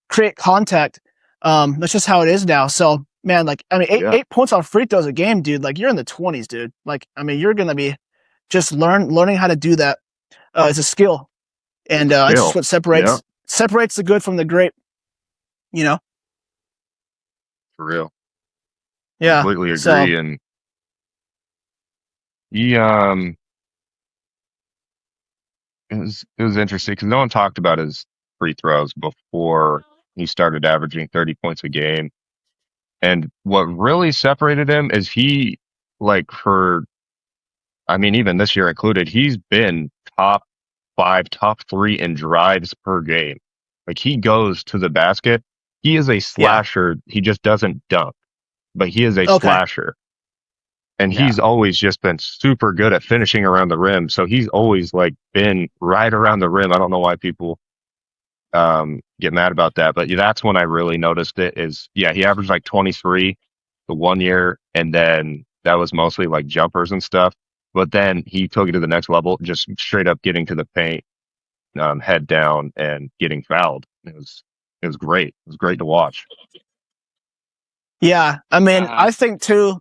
create contact. That's just how it is now. So man, like I mean, eight points on free throws a game, dude. Like you're in the 20s, dude. Like I mean, you're gonna be just learning how to do that. It's a skill, and it's just what separates the good from the great. You know. For real. Yeah. Completely agree. So, And he it was interesting because no one talked about his free throws before he started averaging 30 points a game. And what really separated him is he, like, even this year included, he's been top 5, top 3 in drives per game. Like, he goes to the basket. He is a slasher. He just doesn't dunk, but he is a slasher. And he's always just been super good at finishing around the rim. So he's always like been right around the rim. I don't know why people get mad about that, but that's when I really noticed it is, he averaged like 23 the 1 year. And then that was mostly like jumpers and stuff. But then he took it to the next level, just straight up getting to the paint, head down and getting fouled. It was great. It was great to watch. Yeah. I mean, I think too,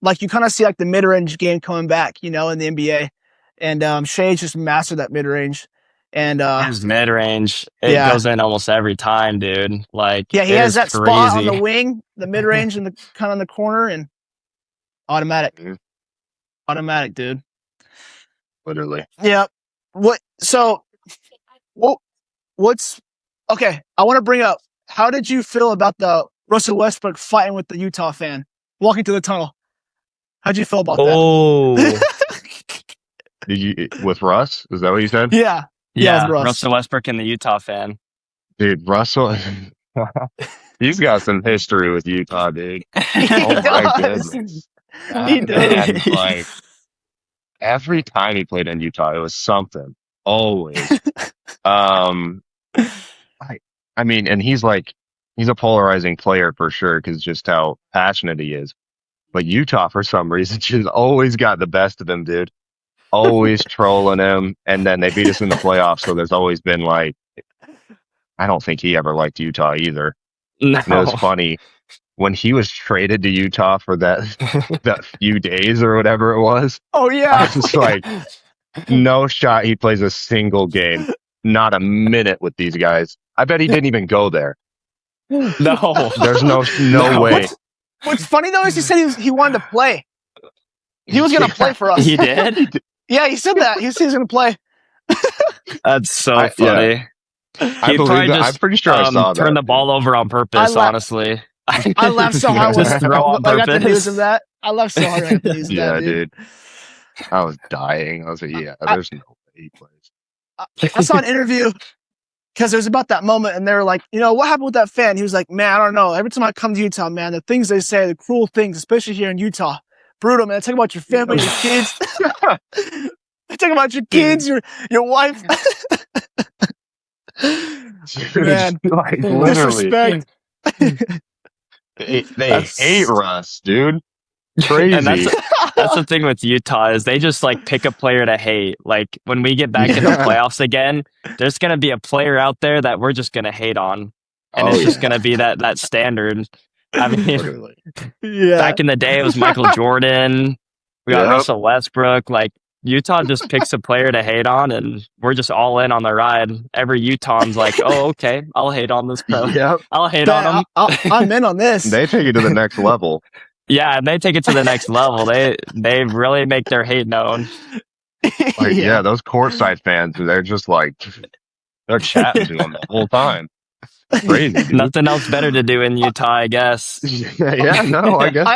like you kind of see like the mid-range game coming back, you know, in the NBA, and Shea's just mastered that mid-range, and his mid-range, it goes in almost every time, dude. Like, he has that crazy spot on the wing, the mid-range, and the kind of in the corner, and automatic, dude. Literally. Yeah. What's okay? I want to bring up. How did you feel about the Russell Westbrook fighting with the Utah fan walking to the tunnel? How'd you feel about that? Did you with Russ? Is that what you said? Yeah, Russell Westbrook and the Utah fan. Dude, Russell, he's got some history with Utah, dude. Oh my goodness, he does. Like every time he played in Utah, it was something. Always. And he's a polarizing player for sure because just how passionate he is. But Utah, for some reason, just always got the best of him, dude. Always trolling him. And then they beat us in the playoffs. So there's always been I don't think he ever liked Utah either. No. And it was funny when he was traded to Utah for that few days or whatever it was. Oh, yeah. I was just like, no shot he plays a single game. Not a minute with these guys. I bet he didn't even go there. No. There's no way. What's funny though is he said he wanted to play. He was going to play for us. He did? Yeah, he said that. He said he was going to play. That's so funny. I'm pretty sure I saw that. Turn the ball over on purpose, honestly. I laughed so hard when Just throw on I got the purpose. news of that. I laughed so hard when I got the news of that, dude. I was dying. I was like, there's no way he plays. I saw an interview because it was about that moment, and they were like, what happened with that fan? He was like, man, I don't know. Every time I come to Utah, man, the things they say, the cruel things, especially here in Utah, brutal, man. Talk about your family, your kids. Talk about your kids, your wife. Man, disrespect. They hate Russ, dude. Crazy. And that's the thing with Utah is they just pick a player to hate. Like when we get back in the playoffs again, there's gonna be a player out there that we're just gonna hate on, and it's just gonna be that standard. I mean, back in the day it was Michael Jordan. We got Russell Westbrook. Like Utah just picks a player to hate on, and we're just all in on the ride. Every Utahns like, oh, okay, I'll hate on this pro. I'll hate on him. I'm in on this. They take it to the next level. Yeah, and they take it to the next level. They really make their hate known. Those courtside fans, they're just they're chatting to them the whole time. Crazy. Dude. Nothing else better to do in Utah, I guess. I guess I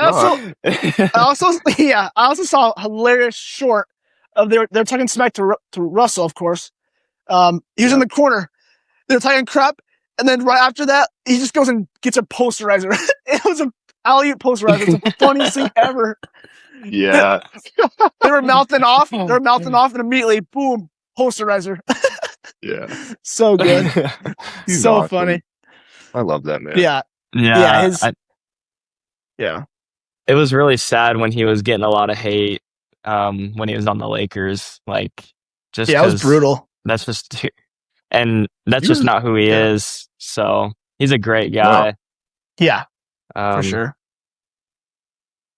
also saw a hilarious short of they're talking smack to Russell, of course. He was in the corner. They're talking crap, and then right after that, he just goes and gets a posterizer. It was a alley-oop posterizer. It's the funniest thing ever. Yeah. They were mouthing off, and immediately, boom, posterizer. Yeah. So good. So awesome. funny. I love that man. Yeah. Yeah. Yeah. it was really sad when he was getting a lot of hate when he was on the Lakers. Like, just Yeah, it was because brutal. that's just and that's He just was, not who he yeah, is. So he's a great no, guy. Yeah, for Um, sure.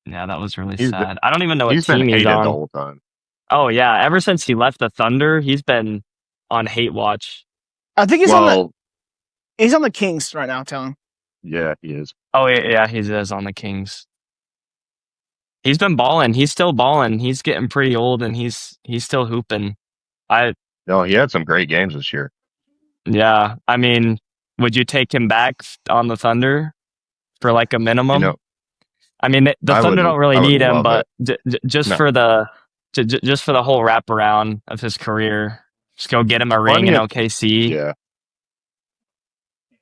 yeah, that was really he's been, sad. I don't even know what he's been team he's hated the on. whole time. Oh yeah, ever since he left the Thunder, he's been on hate watch. I think Well, he's on the Kings right now, Talon. yeah, he is. Oh yeah, he is on the Kings. He's been balling. He's still balling. He's getting pretty old, and he's still hooping. I No, he had some great games this year. Yeah, I mean, would you take him back on the Thunder for like a You know, minimum? I mean, the Thunder don't really I would need him, love it. but just No, for just for the whole wraparound of his career, just go get him a ring in funny, OKC. yeah,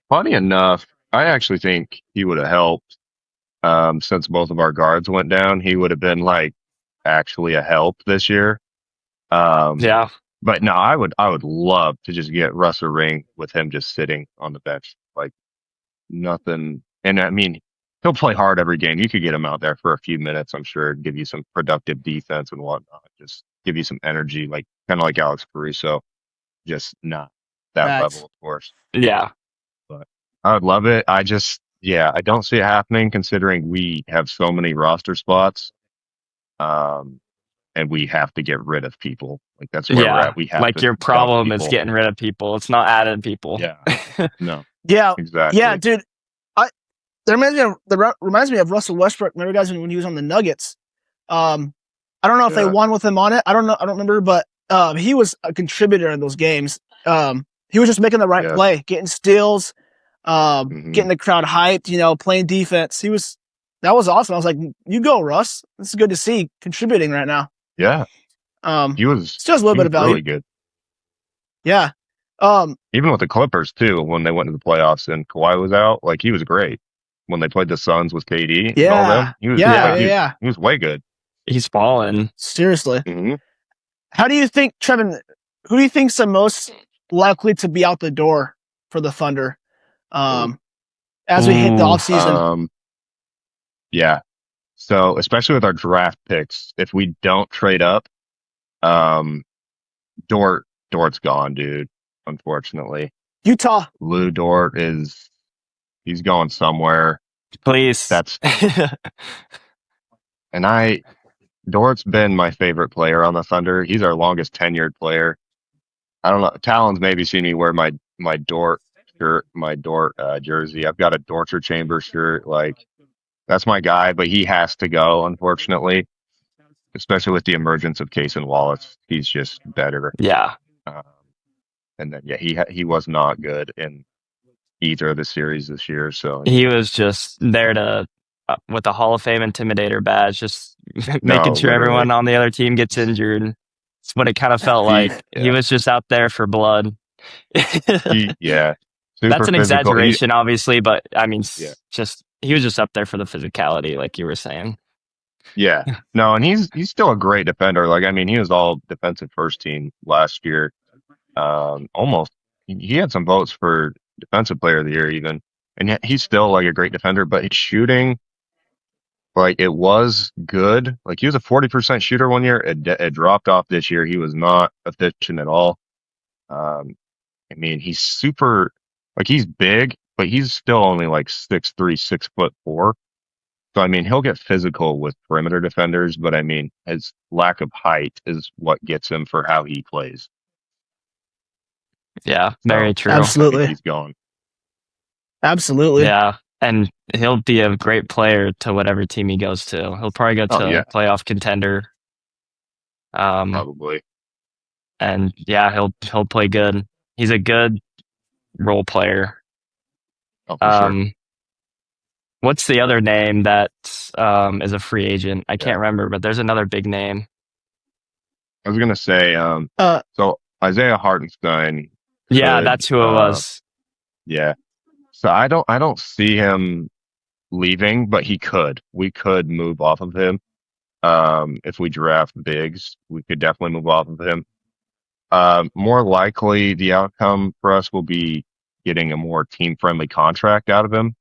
funny enough, I actually think he would have helped. Since both of our guards went down, he would have been like actually a help this year. Um, Yeah, but no, I would love to just get Russ a ring with him just sitting on the bench, like nothing. And I mean, he'll play hard every game. You could get him out there for a few minutes, I'm sure, give you some productive defense and whatnot, just give you some energy, like kind of like Alex Caruso, just not that Facts. level, of course. yeah, But I would love it. Yeah, I don't see it happening considering we have so many roster spots. Um, and we have to get rid of people. Like that's where we're yeah. at. We have Like to your dump problem is people. getting rid of people. It's not adding people. Yeah. No, Yeah, yeah, exactly. dude. I That reminds me of Russell Westbrook. Remember, guys, when he was on the Nuggets? Um, I don't know if they Yeah. won with him on it. I don't know. I don't remember, but he was a contributor in those games. He was just making the right Yeah. play, getting steals, Hmm. getting the crowd hyped. Playing defense. That was awesome. I was like, "You go, Russ. This is good to see contributing right now." Yeah. Um, He was Still has a little he bit was of value. really good. Yeah. Um, Even with the Clippers too, when they went to the playoffs and Kawhi was out, like he was great. When they played the Suns with KD and all yeah, them, he was yeah, like yeah, Yeah, yeah. he was way good. he's balling. Seriously. Hmm. How do you think, Trevin? Who do you think's the most likely to be out the door for the Thunder as we hit the Ooh, offseason? Yeah. So especially with our draft picks, if we don't trade up, um, Dort's gone, dude. Unfortunately, Utah. Lou Dort he's going somewhere. please. That's and Dort's been my favorite player on the Thunder. He's our longest tenured player. I don't know. Talon's maybe seen me wear my Dort shirt, my Dort jersey. I've got a Torture Chamber shirt. Like that's my guy, but he has to go, unfortunately. Especially with the emergence of Case and Wallace, he's just better. Yeah, Um, and then yeah, he was not good in either of the series this year. So I he mean, was just there to with the Hall of Fame intimidator badge, just making no, sure literally, everyone on the other team gets injured. It's what it kind of felt like. He yeah, was just out there for blood. yeah, That's super an physical. exaggeration, obviously, but I mean, Yeah, just he was just up there for the physicality, like you were saying. yeah, no, and he's still a great defender. Like I mean, he was all defensive first team last year. Almost he had some votes for defensive player of the year even, and yet he's still like a great defender. But his shooting, like it was good. Like he was a 40% shooter one year. It dropped off this year. He was not efficient at all. Um, I mean, he's super, like he's big, but he's still only like 6'3", 6'4". So I mean, he'll get physical with perimeter defenders, but I mean, his lack of height is what gets him for how he plays. Yeah, very So true. I think Absolutely. he's gone. Absolutely. Yeah, and he'll be a great player to whatever team he goes to. He'll probably go Oh to yeah, playoff contender. probably. And yeah, he'll play good. He's a good role player. Oh, for sure. Um, what's the other name that is a free agent? I Yeah. can't remember, but there's another big name. I was gonna say, Uh, so Isaiah Hartenstein Yeah, could, that's who it was. yeah. So I don't see him leaving, but he could. We could move off of him. If we draft bigs, we could definitely move off of him. More likely the outcome for us will be getting a more team friendly contract out of him.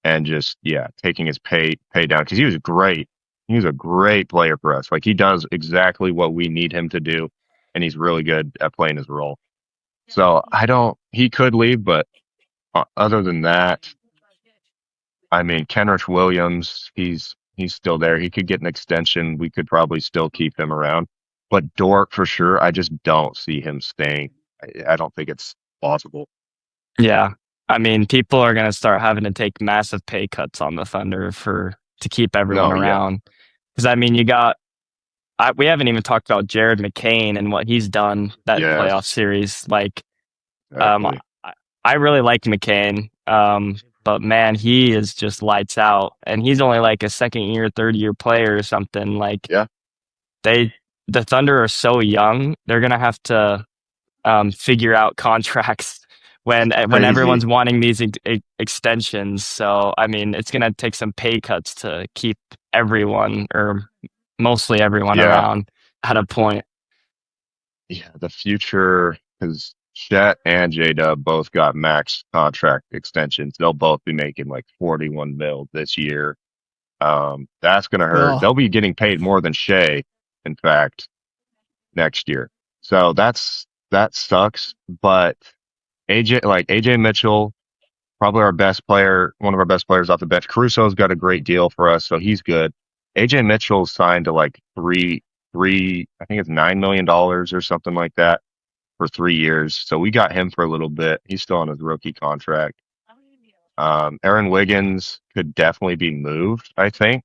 and just taking his pay down because he was great. He was a great player for us. Like he does exactly what we need him to do, and he's really good at playing his role. So he could leave, but other than that, I mean, Kenrich Williams, he's still there. He could get an extension. We could probably still keep him around. But Dort, for sure, I just don't see him staying. I don't think it's plausible. Yeah. I mean, people are going to start having to take massive pay cuts on the Thunder to keep everyone around. Because, I mean, we haven't even talked about Jared McCain and what he's done that playoff series. Like, Exactly. I really like McCain. But man, he is just lights out, and he's only like a second year, third year player or something. Like, the Thunder are so young; they're gonna have to figure out contracts when everyone's wanting these extensions. So, I mean, it's gonna take some pay cuts to keep everyone or mostly everyone around at a point. Yeah, the future because Chet and J-Dub both got max contract extensions. They'll both be making like 41 mil this year. That's going to hurt. Oh. They'll be getting paid more than Shea, in fact, next year. So that sucks. But AJ Mitchell, probably our best player, one of our best players off the bench. Caruso's got a great deal for us, so he's good. AJ Mitchell signed to like I think it's $9 million or something like that for 3 years. So we got him for a little bit. He's still on his rookie contract. Aaron Wiggins could definitely be moved, I think.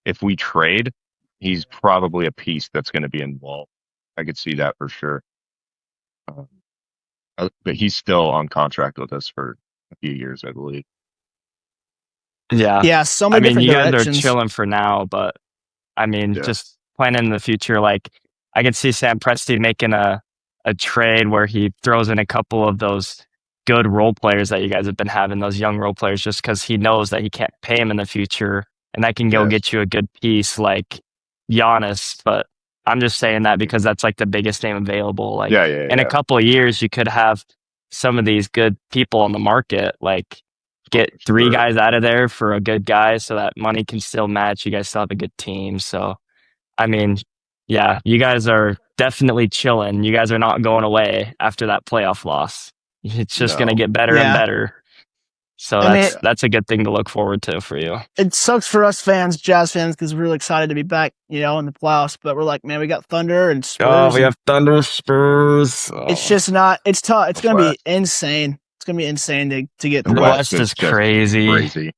If we trade, he's probably a piece that's going to be involved. I could see that for sure. But he's still on contract with us for a few years, I believe. Yeah. Yeah, so many different you directions. guys are chilling for now, but I mean, just planning in the future, like I could see Sam Presti making a trade where he throws in a couple of those good role players that you guys have been having, those young role players, just because he knows that he can't pay him in the future, and that can go get you a good piece like Giannis. But I'm just saying that because that's like the biggest name available. Like in a couple of years, you could have some of these good people on the market, like get 3 guys out of there for a good guy so that money can still match. You guys still have a good team. So, I mean, yeah, you guys are definitely chilling. You guys are not going away after that playoff loss. It's just going to get better and better. So that's a good thing to look forward to for you. It sucks for us fans, Jazz fans, because we're really excited to be back, in the playoffs. But we're like, man, we got Thunder and Spurs. Oh, we have Thunder, Spurs. Oh. It's just not. It's tough. It's going to be insane. It's going to be insane to get through. The West is crazy.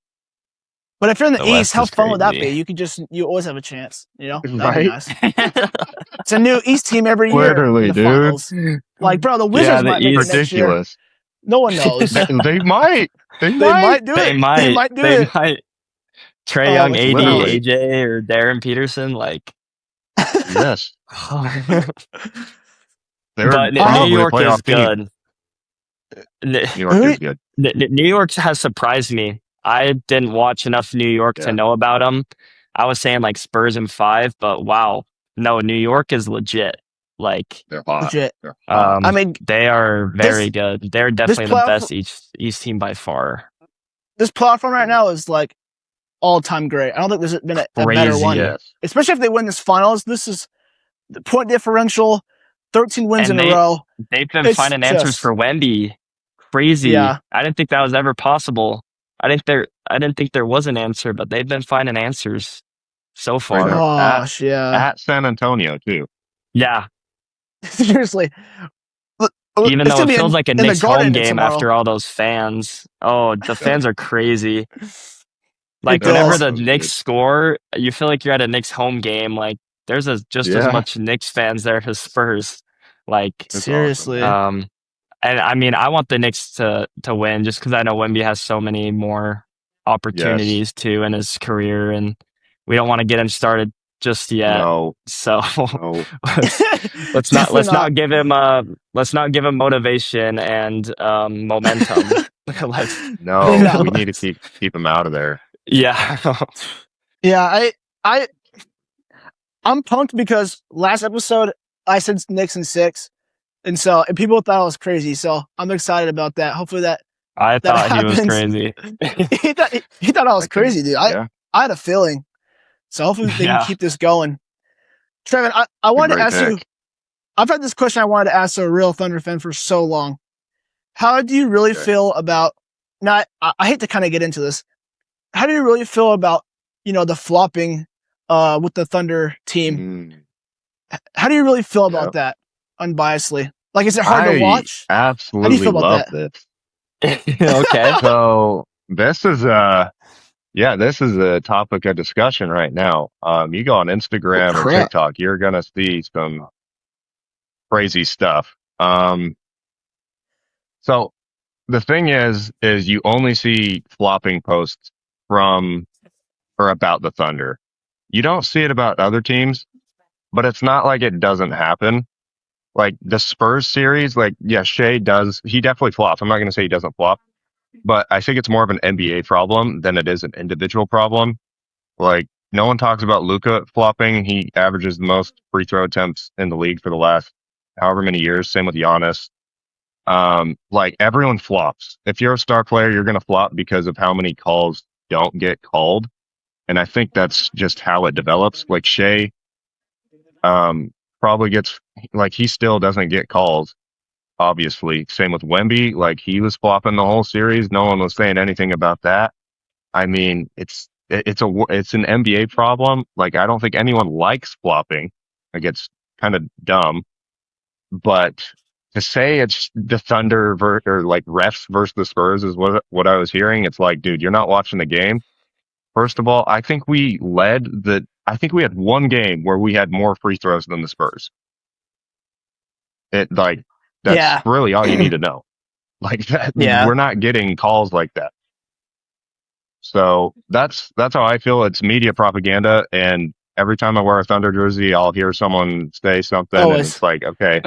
But if you're in the East, how fun would that be? You always have a chance, Right? Nice. It's a new East team every year. Literally, dude. Finals. Like, bro, the Wizards might make it next year. Ridiculous. No one knows. They might. They might do it. They might do it. Trae Young, AD, AJ, or Darren Peterson, like. Yes. But New York is good. New York is good. New York has surprised me. I didn't watch enough New York to know about them. I was saying like Spurs in 5, but wow, no, New York is legit. Like they're hot. Legit. They're hot. I mean, they are very good. They're definitely the best East team by far. This playoff run right now is like all-time great. I don't think there's been a better one. Yes. Especially if they win this finals. This is the point differential, 13 wins in a row. They've been finding answers for Wemby. Crazy. Yeah. I didn't think that was ever possible. I didn't think there was an answer, but they've been finding answers so far. Gosh, at San Antonio too. Yeah. Seriously. Even though it feels like a Knicks home game after all those fans. Oh, the fans are crazy. Like whenever the Knicks score, you feel like you're at a Knicks home game. Like there's just as much Knicks fans there as Spurs. Like seriously. And I mean, I want the Knicks to win just because I know Wemby has so many more opportunities too in his career, and we don't want to get him started just yet. No. So let's not give him motivation and momentum. We need to keep him out of there. Yeah. Yeah, I'm pumped because last episode I said Knicks in 6. And people thought I was crazy, so I'm excited about that. Hopefully that I that thought he was happens. crazy. he thought I was crazy, dude. Yeah, I had a feeling. So hopefully they can Yeah. keep this going. Trevin, I a wanted to great ask you. pick. I've had this question I wanted to ask a real Thunder fan for so long. How do you really Okay. feel about? Now, I hate to kind of get into this. How do you really feel about the flopping with the Thunder team? How do you really feel about that, unbiasedly? Like, is it hard to I watch? How do you absolutely feel about love that? this. Okay. So this is this is a topic of discussion right now. You go on Instagram or Crap. TikTok, you're gonna see some crazy stuff. So the thing is you only see flopping posts from or about the Thunder. You don't see it about other teams, but it's not like it doesn't happen. Like the Spurs series, like yeah, he definitely flops. I'm not gonna say he doesn't flop, but I think it's more of an NBA problem than it is an individual problem. Like no one talks about Luka flopping. He averages the most free throw attempts in the league for the last however many years. Same with Giannis. Like everyone flops. If you're a star player, you're going to flop because of how many calls don't get called. And I think that's just how it develops. Like Shea, probably gets, like he still doesn't get calls, obviously. Same with Wemby. Like he was flopping the whole series. No one was saying anything about that. I mean, it's an NBA problem. Like I don't think anyone likes flopping. Like it's kind of dumb, but to say it's the Thunder or like refs versus the Spurs is what I was hearing. It's like, dude, you're not watching the game. First of all, I think we had one game where we had more free throws than the Spurs. It like that's Yeah. really all you need to know. Like that, Yeah. we're not getting calls like that. So that's how I feel. It's media propaganda, and every time I wear a Thunder jersey, I'll hear someone say something, and Always. it's like, okay.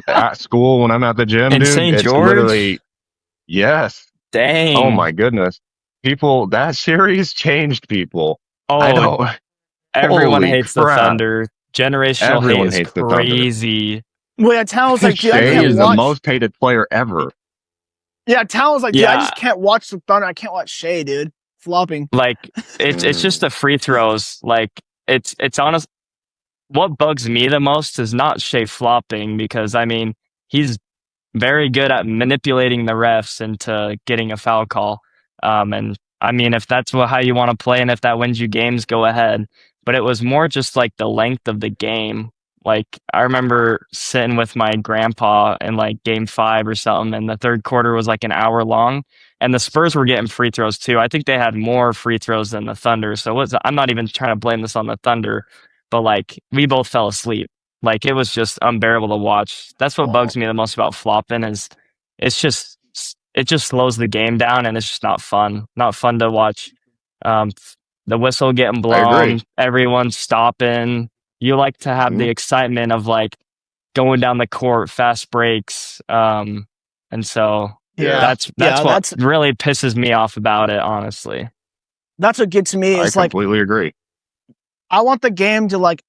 At school when I'm at the gym, In dude, St. it's George? literally yes. Dang. Oh my goodness, people! That series changed people. I Oh, don't. everyone Holy hates the crap! Thunder. Generational hate Everyone is hates the Thunder. crazy. Well, yeah, Talon was like, dude, I Shea can't is the watch. most hated player ever. Yeah, Talon was like, dude, I Yeah. just can't watch the Thunder. I can't watch Shea, dude, flopping. Like it's just the free throws. Like it's honest. What bugs me the most is not Shea flopping because I mean he's very good at manipulating the refs into getting a foul call. And I mean if that's how you want to play and if that wins you games, go ahead. But it was more just like the length of the game. Like I remember sitting with my grandpa in like game 5 or something, and the third quarter was like an hour long. And the Spurs were getting free throws too. I think they had more free throws than the Thunder. So I'm not even trying to blame this on the Thunder, but like we both fell asleep. Like it was just unbearable to watch. That's what bugs me the most about flopping is it's just it just slows the game down and it's just not fun. Not fun to watch. Um, the whistle getting I agree. blown, everyone stopping. You like to have the excitement of like going down the court, fast breaks. And so that's what really pisses me off about it, honestly. That's what gets me. I Is like completely agree. I want the game to like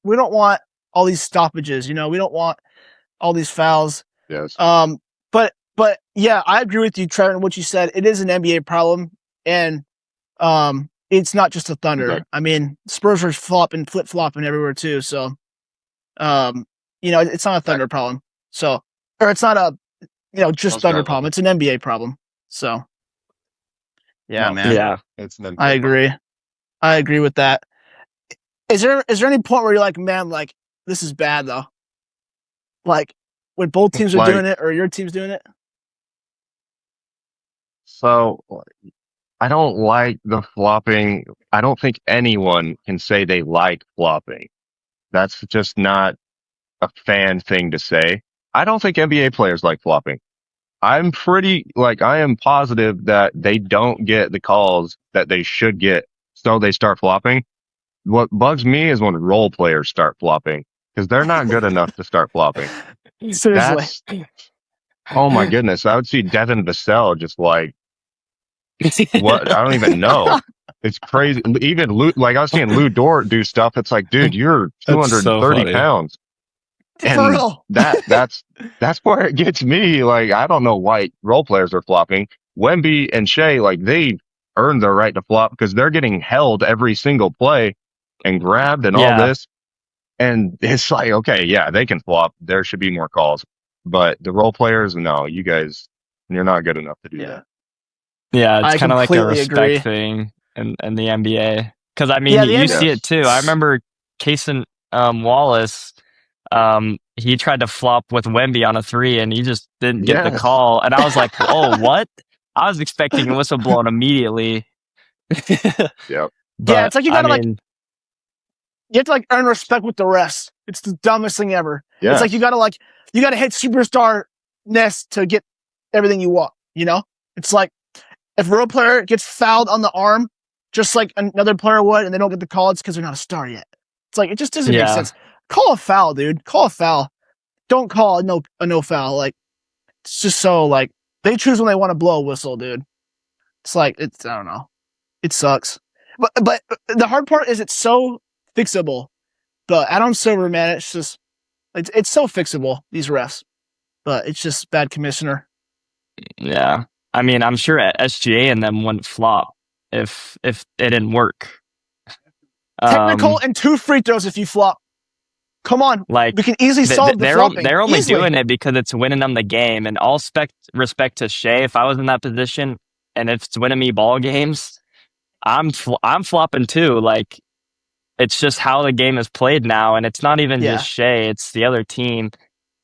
we don't want all these stoppages. We don't want all these fouls. Yes. But yeah, I agree with you, Trevor, what you said. It is an NBA problem, and it's not just the Thunder. Exactly. I mean, Spurs are flip flopping everywhere too. So, it's not a Thunder problem. So, or it's not a just Thunder problem. It's an NBA problem. So, yeah, No, man. Yeah, it's an NBA I agree. I agree with that. Is there any point where you're like, man, like this is bad though? Like when both teams are doing it or your team's doing it? So I don't like the flopping. I don't think anyone can say they like flopping. That's just not a fan thing to say. I don't think NBA players like flopping. I am positive that they don't get the calls that they should get, so they start flopping. What bugs me is when role players start flopping because they're not good enough to start flopping. Seriously. Oh my goodness. I would see Devin Vassell just like, what? I don't even know. It's crazy. Even Lou, like I was seeing Lou Dort do stuff. It's like, dude, you're 230 pounds. For real. That's where it gets me. Like, I don't know why role players are flopping. Wemby and Shea, like, they earned the right to flop because they're getting held every single play and grabbed and all Yeah. this. And it's like, okay, yeah, they can flop. There should be more calls. But the role players, no, you guys, you're not good enough to do that. Yeah, it's I kind of like a completely respect agree. thing in the NBA. Because I mean, Yeah, the you NBA see it too. I remember Cason Wallace. He tried to flop with Wemby on a 3, and he just didn't get the Yes. call. And I was like, "Oh, what?" I was expecting a whistle blown immediately. Yep. But yeah, it's like you I gotta mean, you have to like earn respect with the refs. It's the dumbest thing ever. Yes. It's like you gotta hit superstar ness to get everything you want. You know, it's like if a role player gets fouled on the arm, just like another player would, and they don't get the call, it's because they're not a star yet. It's like it just doesn't make Yeah. sense. Call a foul, dude. Call a foul. Don't call a no foul. Like it's just so like they choose when they want to blow a whistle, dude. It's like I don't know. It sucks. But the hard part is it's so fixable. But Adam Silver, man, it's just it's so fixable, these refs. But it's just bad commissioner. yeah. I mean, I'm sure SGA and them wouldn't flop if it didn't work. Technical and 2 free throws if you flop. Come on, Like we can easily solve the flopping. they're only easily. doing it because it's winning them the game. And all respect to Shea, if I was in that position and if it's winning me ball games, I'm flopping too. Like it's just how the game is played now, and it's not even just Shea; it's the other team.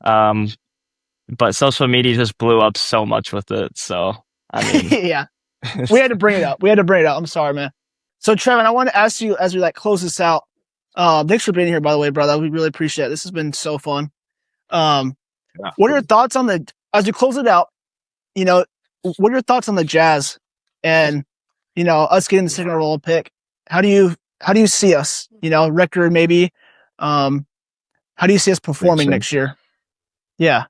But social media just blew up so much with it. So I mean, yeah, we had to bring it up. I'm sorry, man. So Trevin, I want to ask you as we like close this out. Thanks for being here, by the way, brother. We really appreciate it. This has been so fun. What are your thoughts on as we close it out? You know, what are your thoughts on the Jazz and us getting the second overall pick? How do you see us? Record maybe. How do you see us performing next year? Yeah.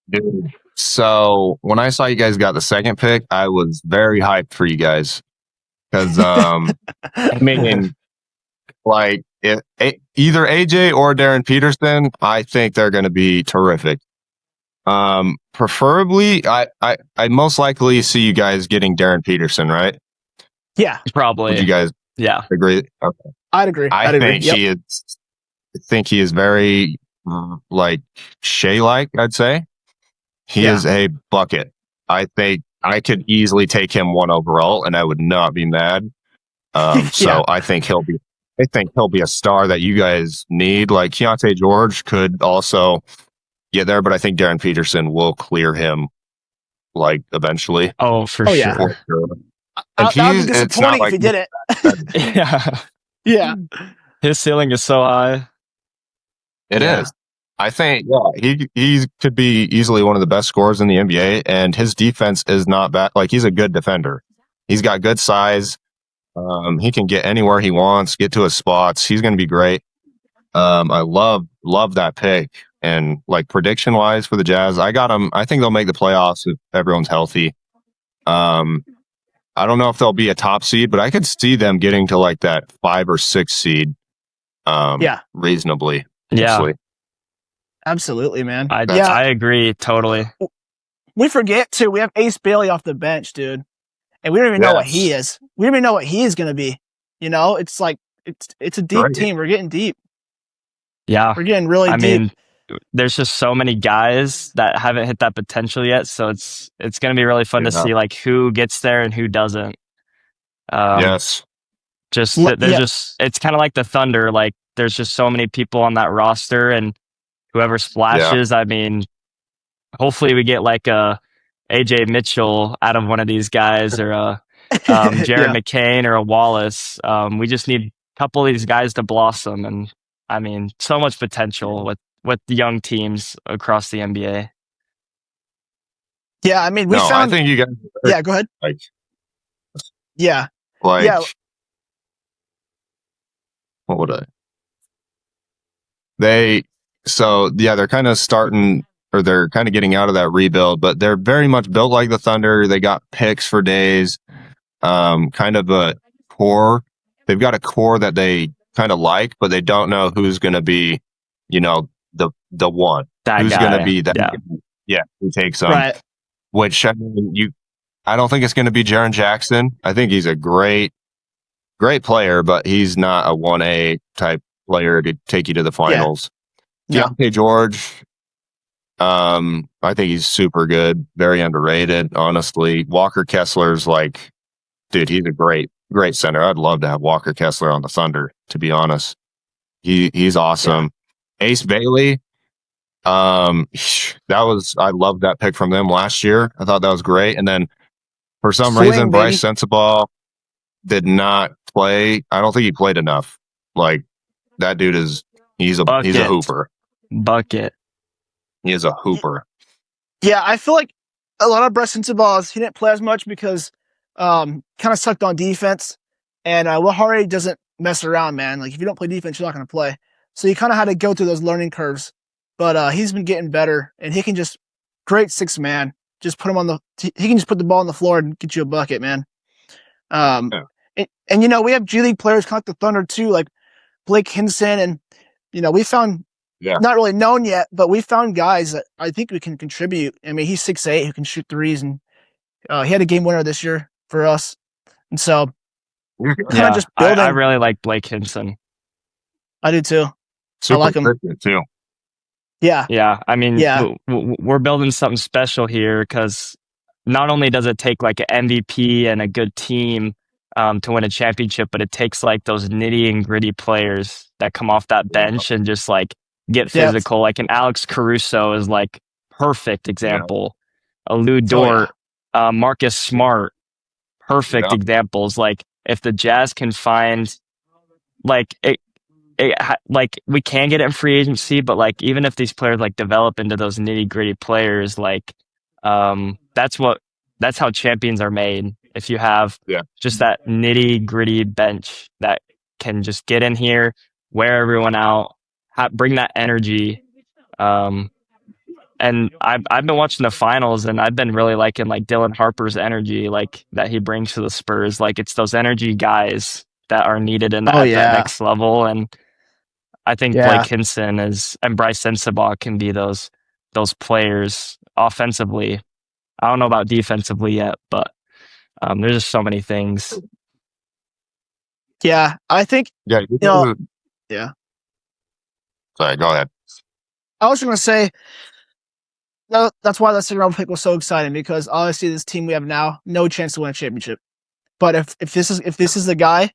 Dude. So when I saw you guys got the second pick, I was very hyped for you guys because I mean, like either AJ or Darren Peterson, I think they're going to be terrific. Preferably, I most likely see you guys getting Darren Peterson, right? Yeah, probably. Would you guys? Yeah, agree. Okay. I'd agree. I think he is very like Shea-like. I'd say he is a bucket. I think I could easily take him 1 overall, and I would not be mad. So I think he'll be a star that you guys need. Like Keontae George could also get there, but I think Darren Peterson will clear him like eventually. Oh, for sure. Yeah. For sure. That would be disappointing if he did it. Yeah. Yeah. His ceiling is so high. It is. I think he could be easily one of the best scorers in the NBA, and his defense is not bad. Like he's a good defender. He's got good size. He can get anywhere he wants, get to his spots. He's going to be great. I love that pick. And like prediction wise for the Jazz, I got them. I think they'll make the playoffs if everyone's healthy. I don't know if they'll be a top seed, but I could see them getting to like that 5 or 6 seed. Reasonably. Yeah. Honestly. Absolutely, man. I agree totally. We forget too. We have Ace Bailey off the bench, dude, and we don't even know what he is. We don't even know what he is going to be. It's like it's a deep team. We're getting deep. Yeah, we're getting really deep. I mean, there's just so many guys that haven't hit that potential yet. So it's going to be really fun to see like who gets there and who doesn't. Yes. Just it's kind of like the Thunder. Like there's just so many people on that roster, and whoever splashes. I mean, hopefully we get like a AJ Mitchell out of one of these guys, or a Jared McCain or a Wallace. We just need a couple of these guys to blossom, and I mean, so much potential with the young teams across the NBA. Yeah, I mean, I think you guys. Yeah, go ahead. Like, what would I? They're kind of starting, or they're kind of getting out of that rebuild, but they're very much built like the Thunder. They got picks for days, kind of a core. They've got a core that they kind of like, but they don't know who's going to be, the one That who's guy. going to be that. Yeah. Who takes them? Right. Which I mean, I don't think it's going to be Jaren Jackson. I think he's a great player, but he's not a 1A type player to take you to the finals. No. Deontay George, I think he's super good, very underrated, honestly. Walker Kessler's like, dude, he's a great center. I'd love to have Walker Kessler on the Thunder, to be honest. He's awesome. Yeah. Ace Bailey, I loved that pick from them last year. I thought that was great. And then for some reason, Bryce Sensabaugh did not play. I don't think he played enough. Like, that dude he's a hooper. Bucket. He is a hooper. Yeah, I feel like a lot of Bryce Sensabaugh, he didn't play as much because kind of sucked on defense. And Lahari doesn't mess around, man. Like, if you don't play defense, you're not going to play. So you kind of had to go through those learning curves. But he's been getting better, and he can just great 6-man. Just put him on he can just put the ball on the floor and get you a bucket, man. And we have G League players kind of like the Thunder too, like Blake Hinson, and we found not really known yet, but we found guys that I think we can contribute. I mean, he's 6'8" who can shoot threes, and he had a game winner this year for us, and so kind of just building. I really like Blake Hinson. I do too. Super I like him too. Yeah. I mean, we're building something special here because not only does it take like an MVP and a good team to win a championship, but it takes like those nitty and gritty players that come off that bench and just like get physical. Like an Alex Caruso is like perfect example. A Lou Dort, Marcus Smart, perfect examples. Like if the Jazz can find like like we can get it in free agency, but like even if these players like develop into those nitty gritty players, like that's how champions are made. If you have just that nitty gritty bench that can just get in here, wear everyone out, bring that energy. And I've been watching the finals, and I've been really liking like Dylan Harper's energy, like that he brings to the Spurs. Like it's those energy guys that are needed at that next level, and I think Blake Hinson and Bryce Sensabaugh can be those players offensively. I don't know about defensively yet, but there's just so many things. Yeah, I think. Yeah. Sorry, go ahead. I was going to say, that's why that second round pick was so exciting, because obviously this team we have now, no chance to win a championship. But if this is the guy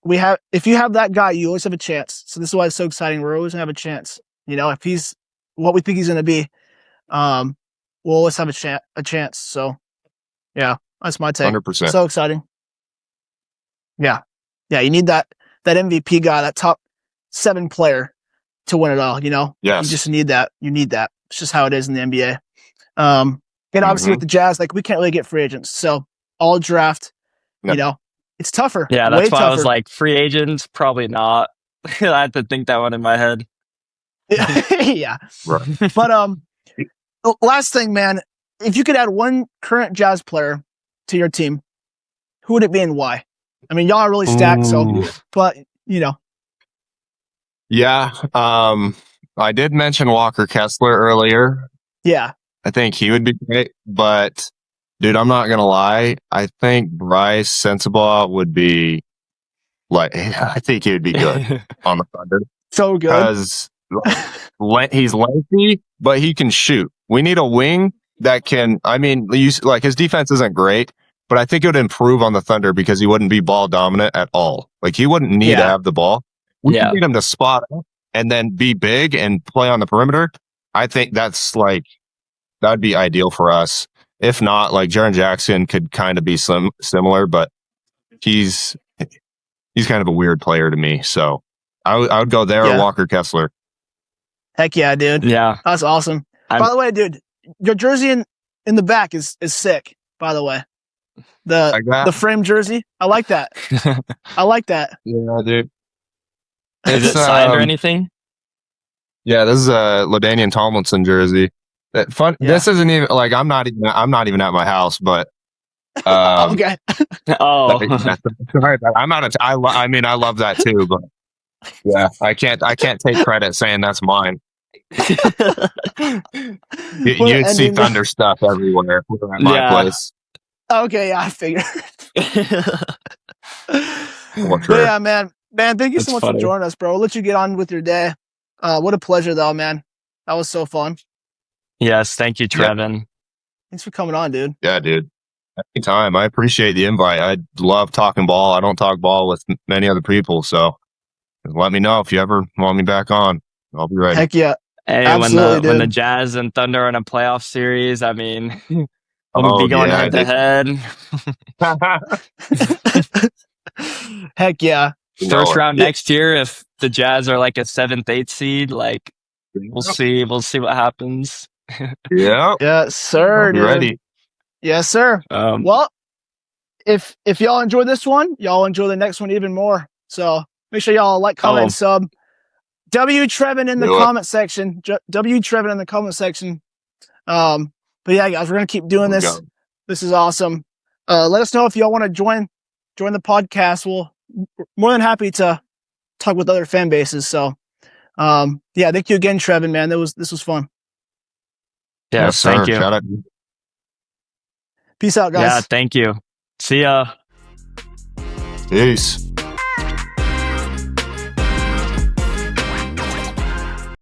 we have, if you have that guy, you always have a chance. So this is why it's so exciting. We're always gonna have a chance. If he's what we think he's gonna be, we'll always have a chance. So yeah, that's my take. 100%. So exciting. Yeah. You need that MVP guy, that top 7 player to win it all. Yes. You just need that. You need that. It's just how it is in the NBA. And obviously with the Jazz, like we can't really get free agents, so all draft. It's tougher. Yeah, that's why I was like, free agents, probably not. I had to think that one in my head. Yeah. Right. But last thing, man, if you could add one current Jazz player to your team, who would it be and why? I mean, y'all are really stacked, but Yeah. I did mention Walker Kessler earlier. Yeah. I think he would be great, but dude, I'm not going to lie. I think Bryce Sensabaugh would be I think he would be good on the Thunder. So good. Because he's lengthy, but he can shoot. We need a wing that can, his defense isn't great, but I think it would improve on the Thunder because he wouldn't be ball dominant at all. Like he wouldn't need to have the ball. We need him to spot up and then be big and play on the perimeter. I think that'd be ideal for us. If not, like Jaren Jackson could kind of be similar, but he's kind of a weird player to me. So I would go there or Walker Kessler. Heck yeah, dude. Yeah. That's awesome. By the way, dude, your jersey in the back is sick, by the way. The frame jersey. I like that. I like that. Yeah, dude. Is it signed or anything? Yeah, this is a LaDainian Tomlinson jersey. This isn't even like I'm not even at my house, but okay. Sorry, I'm out of. I love that too, but yeah, I can't take credit saying that's mine. You'd see Thunder stuff everywhere at my place. Okay, yeah, I figured. For But sure. yeah, man, thank you so much for joining us, bro. We'll let you get on with your day. What a pleasure, though, man. That was so fun. Yes, thank you, Trevin. Thanks for coming on, dude. Yeah, dude. Anytime. I appreciate the invite. I love talking ball. I don't talk ball with many other people, so let me know if you ever want me back on. I'll be ready. Heck yeah. Hey, absolutely, when the Jazz and Thunder are in a playoff series, I mean, we'll be going head to head. Heck yeah. First round next year, if the Jazz are like a 7th, 8th seed, like we'll see what happens. Yeah. Yes, sir. I'll be ready. Yes, sir. Well, if y'all enjoy this one, y'all enjoy the next one even more. So make sure y'all like, comment, and sub. W Trevin in the comment section. W Trevin in the comment section. But yeah, guys, we're gonna keep doing this. This is awesome. Let us know if y'all want to join the podcast. We're more than happy to talk with other fan bases. So yeah, thank you again, Trevin, man. This was fun. Yes, thank you. Shout out. Peace out, guys. Yeah, thank you. See ya. Peace.